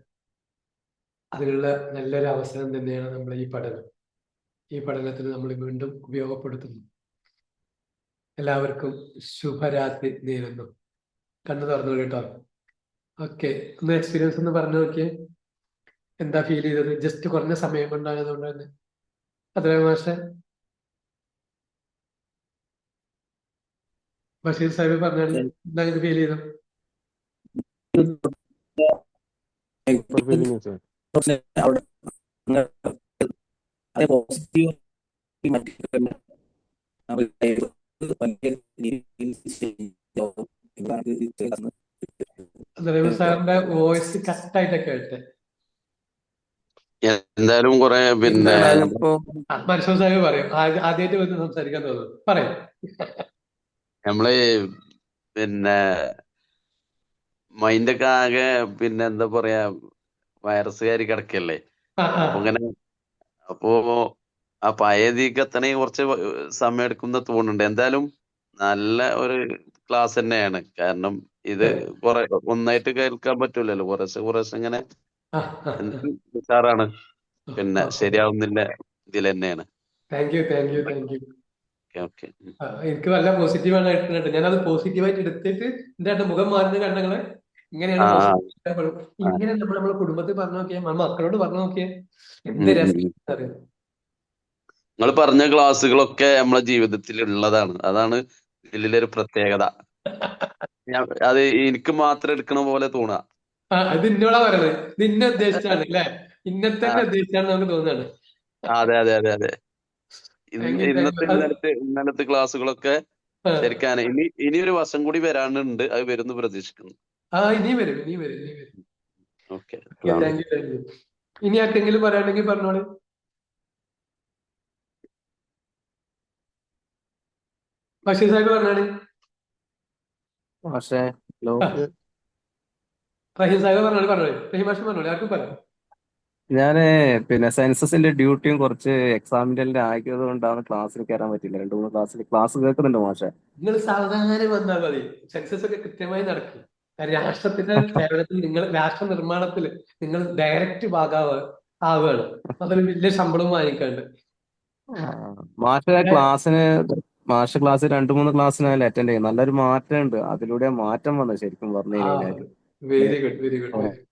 അതിനുള്ള നല്ലൊരു അവസരം തന്നെയാണ് നമ്മൾ ഈ പഠനം. ഈ പഠനത്തിന് നമ്മൾ വീണ്ടും ഉപയോഗപ്പെടുത്തുന്നു. എല്ലാവർക്കും ശുഭരാത്രി നേരുന്നു. കണ്ണു തുറന്നു കേട്ടോ. ഓക്കെ, ഒന്ന് എക്സ്പീരിയൻസ് ഒന്ന് പറഞ്ഞു നോക്കിയേ. എന്താ ഫീൽ ചെയ്തത്? ജസ്റ്റ് കുറഞ്ഞ സമയം കൊണ്ടായതുകൊണ്ട് തന്നെ. അത്രേ മാഷെ? ബഷീർ സാഹിബ് പറഞ്ഞാൽ എന്താ ഇത് ഫീൽ ചെയ്തു? സാറിന്റെ വോയിസ് കട്ടായിട്ടൊക്കെ കേട്ടെ. എന്തായാലും കുറെ പിന്നെ മനസ്സൂർ സാഹിബ് പറയും, ആദ്യമായിട്ട് വന്ന് സംസാരിക്കാൻ തോന്നുന്നു, പറയും. നമ്മള് പിന്നെ മൈൻഡൊക്കെ ആകെ പിന്നെ എന്താ പറയാ വൈറസ് കയറി കിടക്കല്ലേ. അപ്പോ ആ പഴയതിക്ക് എത്തണമെങ്കിൽ കുറച്ച് സമയം എടുക്കുന്ന തോന്നുന്നുണ്ട്. എന്തായാലും നല്ല ഒരു ക്ലാസ് തന്നെയാണ്. കാരണം ഇത് കുറെ ഒന്നായിട്ട് കേൾക്കാൻ പറ്റൂലല്ലോ, കുറേശ്ശെ ഇങ്ങനെ ഉഷാറാണ്. പിന്നെ ശരിയാവുന്നില്ല ഇതിൽ തന്നെയാണ്. Thank you. ഓക്കെ. എനിക്ക് നല്ല പോസിറ്റീവാണ് എടുത്തിട്ടുണ്ട്. ഞാനത് പോസിറ്റീവായിട്ട് എടുത്തിട്ട് എന്റെ മുഖം മാറുന്ന കണ്ണങ്ങളെ ഇങ്ങനെയാണ്. ഇങ്ങനെ നമ്മളെ കുടുംബത്തിൽ പറഞ്ഞു നോക്കിയേ, മക്കളോട് പറഞ്ഞു നോക്കിയേ, എന്ത് രസം. നിങ്ങൾ പറഞ്ഞ ക്ലാസ്സുകളൊക്കെ നമ്മളെ ജീവിതത്തിൽ ഉള്ളതാണ്. അതാണ് ഇതിലൊരു പ്രത്യേകത. അത് എനിക്ക് മാത്രം എടുക്കണ പോലെ തോന്നുക. അത് ഇന്നോടാ പറയണത്. നിന്നെ ഉദ്ദേശിച്ചാണ് അല്ലെ? ഇന്നെ ആ, തന്നെ ഉദ്ദേശിച്ചാണ് നമുക്ക് തോന്നുന്നത്. അതെ അതെ അതെ അതെ. Thank you. ഇന്നലത്തെ ക്ലാസ്സുകളൊക്കെ ശരിക്കാണ്. ഇനി ഒരു വർഷം കൂടി വരാനുണ്ട്, അത് വരുന്നു പ്രതീക്ഷിക്കുന്നു. ഇനിയും വരും, ഇനിയും വരും, ഇനിയും വരും. Okay. Thank you, thank you. ഇനി ആർക്കെങ്കിലും പറയാണെങ്കിൽ പറഞ്ഞോളൂ. ബഷീർ സാഹിബ് പറഞ്ഞാണ്. പക്ഷേ ലോക്ക് റഹീം സാഹിബ് പറഞ്ഞോളൂ, പറഞ്ഞോളൂ. റഹീം മാഷ് പറഞ്ഞോളൂ, ആർക്കും പറയാം. ഞാന് പിന്നെ സെൻസസിന്റെ ഡ്യൂട്ടിയും കുറച്ച് എക്സാമിന്റെ ആക്കിയത് കൊണ്ടാണ് ക്ലാസ്സിൽ കയറാൻ പറ്റില്ല. 2-3 ക്ലാസ് കേൾക്കുന്നുണ്ട് മാഷെ. നിങ്ങൾ സാവധാനം വന്നാൽ മതി. സെൻസസ് ഒക്കെ കൃത്യമായി നടക്കും. രാഷ്ട്രത്തിന്റെ സേവനത്തിൽ നിങ്ങൾ, രാഷ്ട്ര നിർമ്മാണത്തിൽ നിങ്ങൾ ഡയറക്റ്റ് ആവുകയാണ്. അതിൽ വലിയ ശമ്പളവും വാങ്ങിക്കാണ്ട്. മാഷ ക്ലാസ് 2-3 ക്ലാസ്സിന് അറ്റൻഡ് ചെയ്യും. നല്ലൊരു മാറ്റം ഉണ്ട്. അതിലൂടെ മാറ്റം വന്നത് ശരിക്കും പറഞ്ഞു കഴിഞ്ഞാല്. Very good, very good, very good.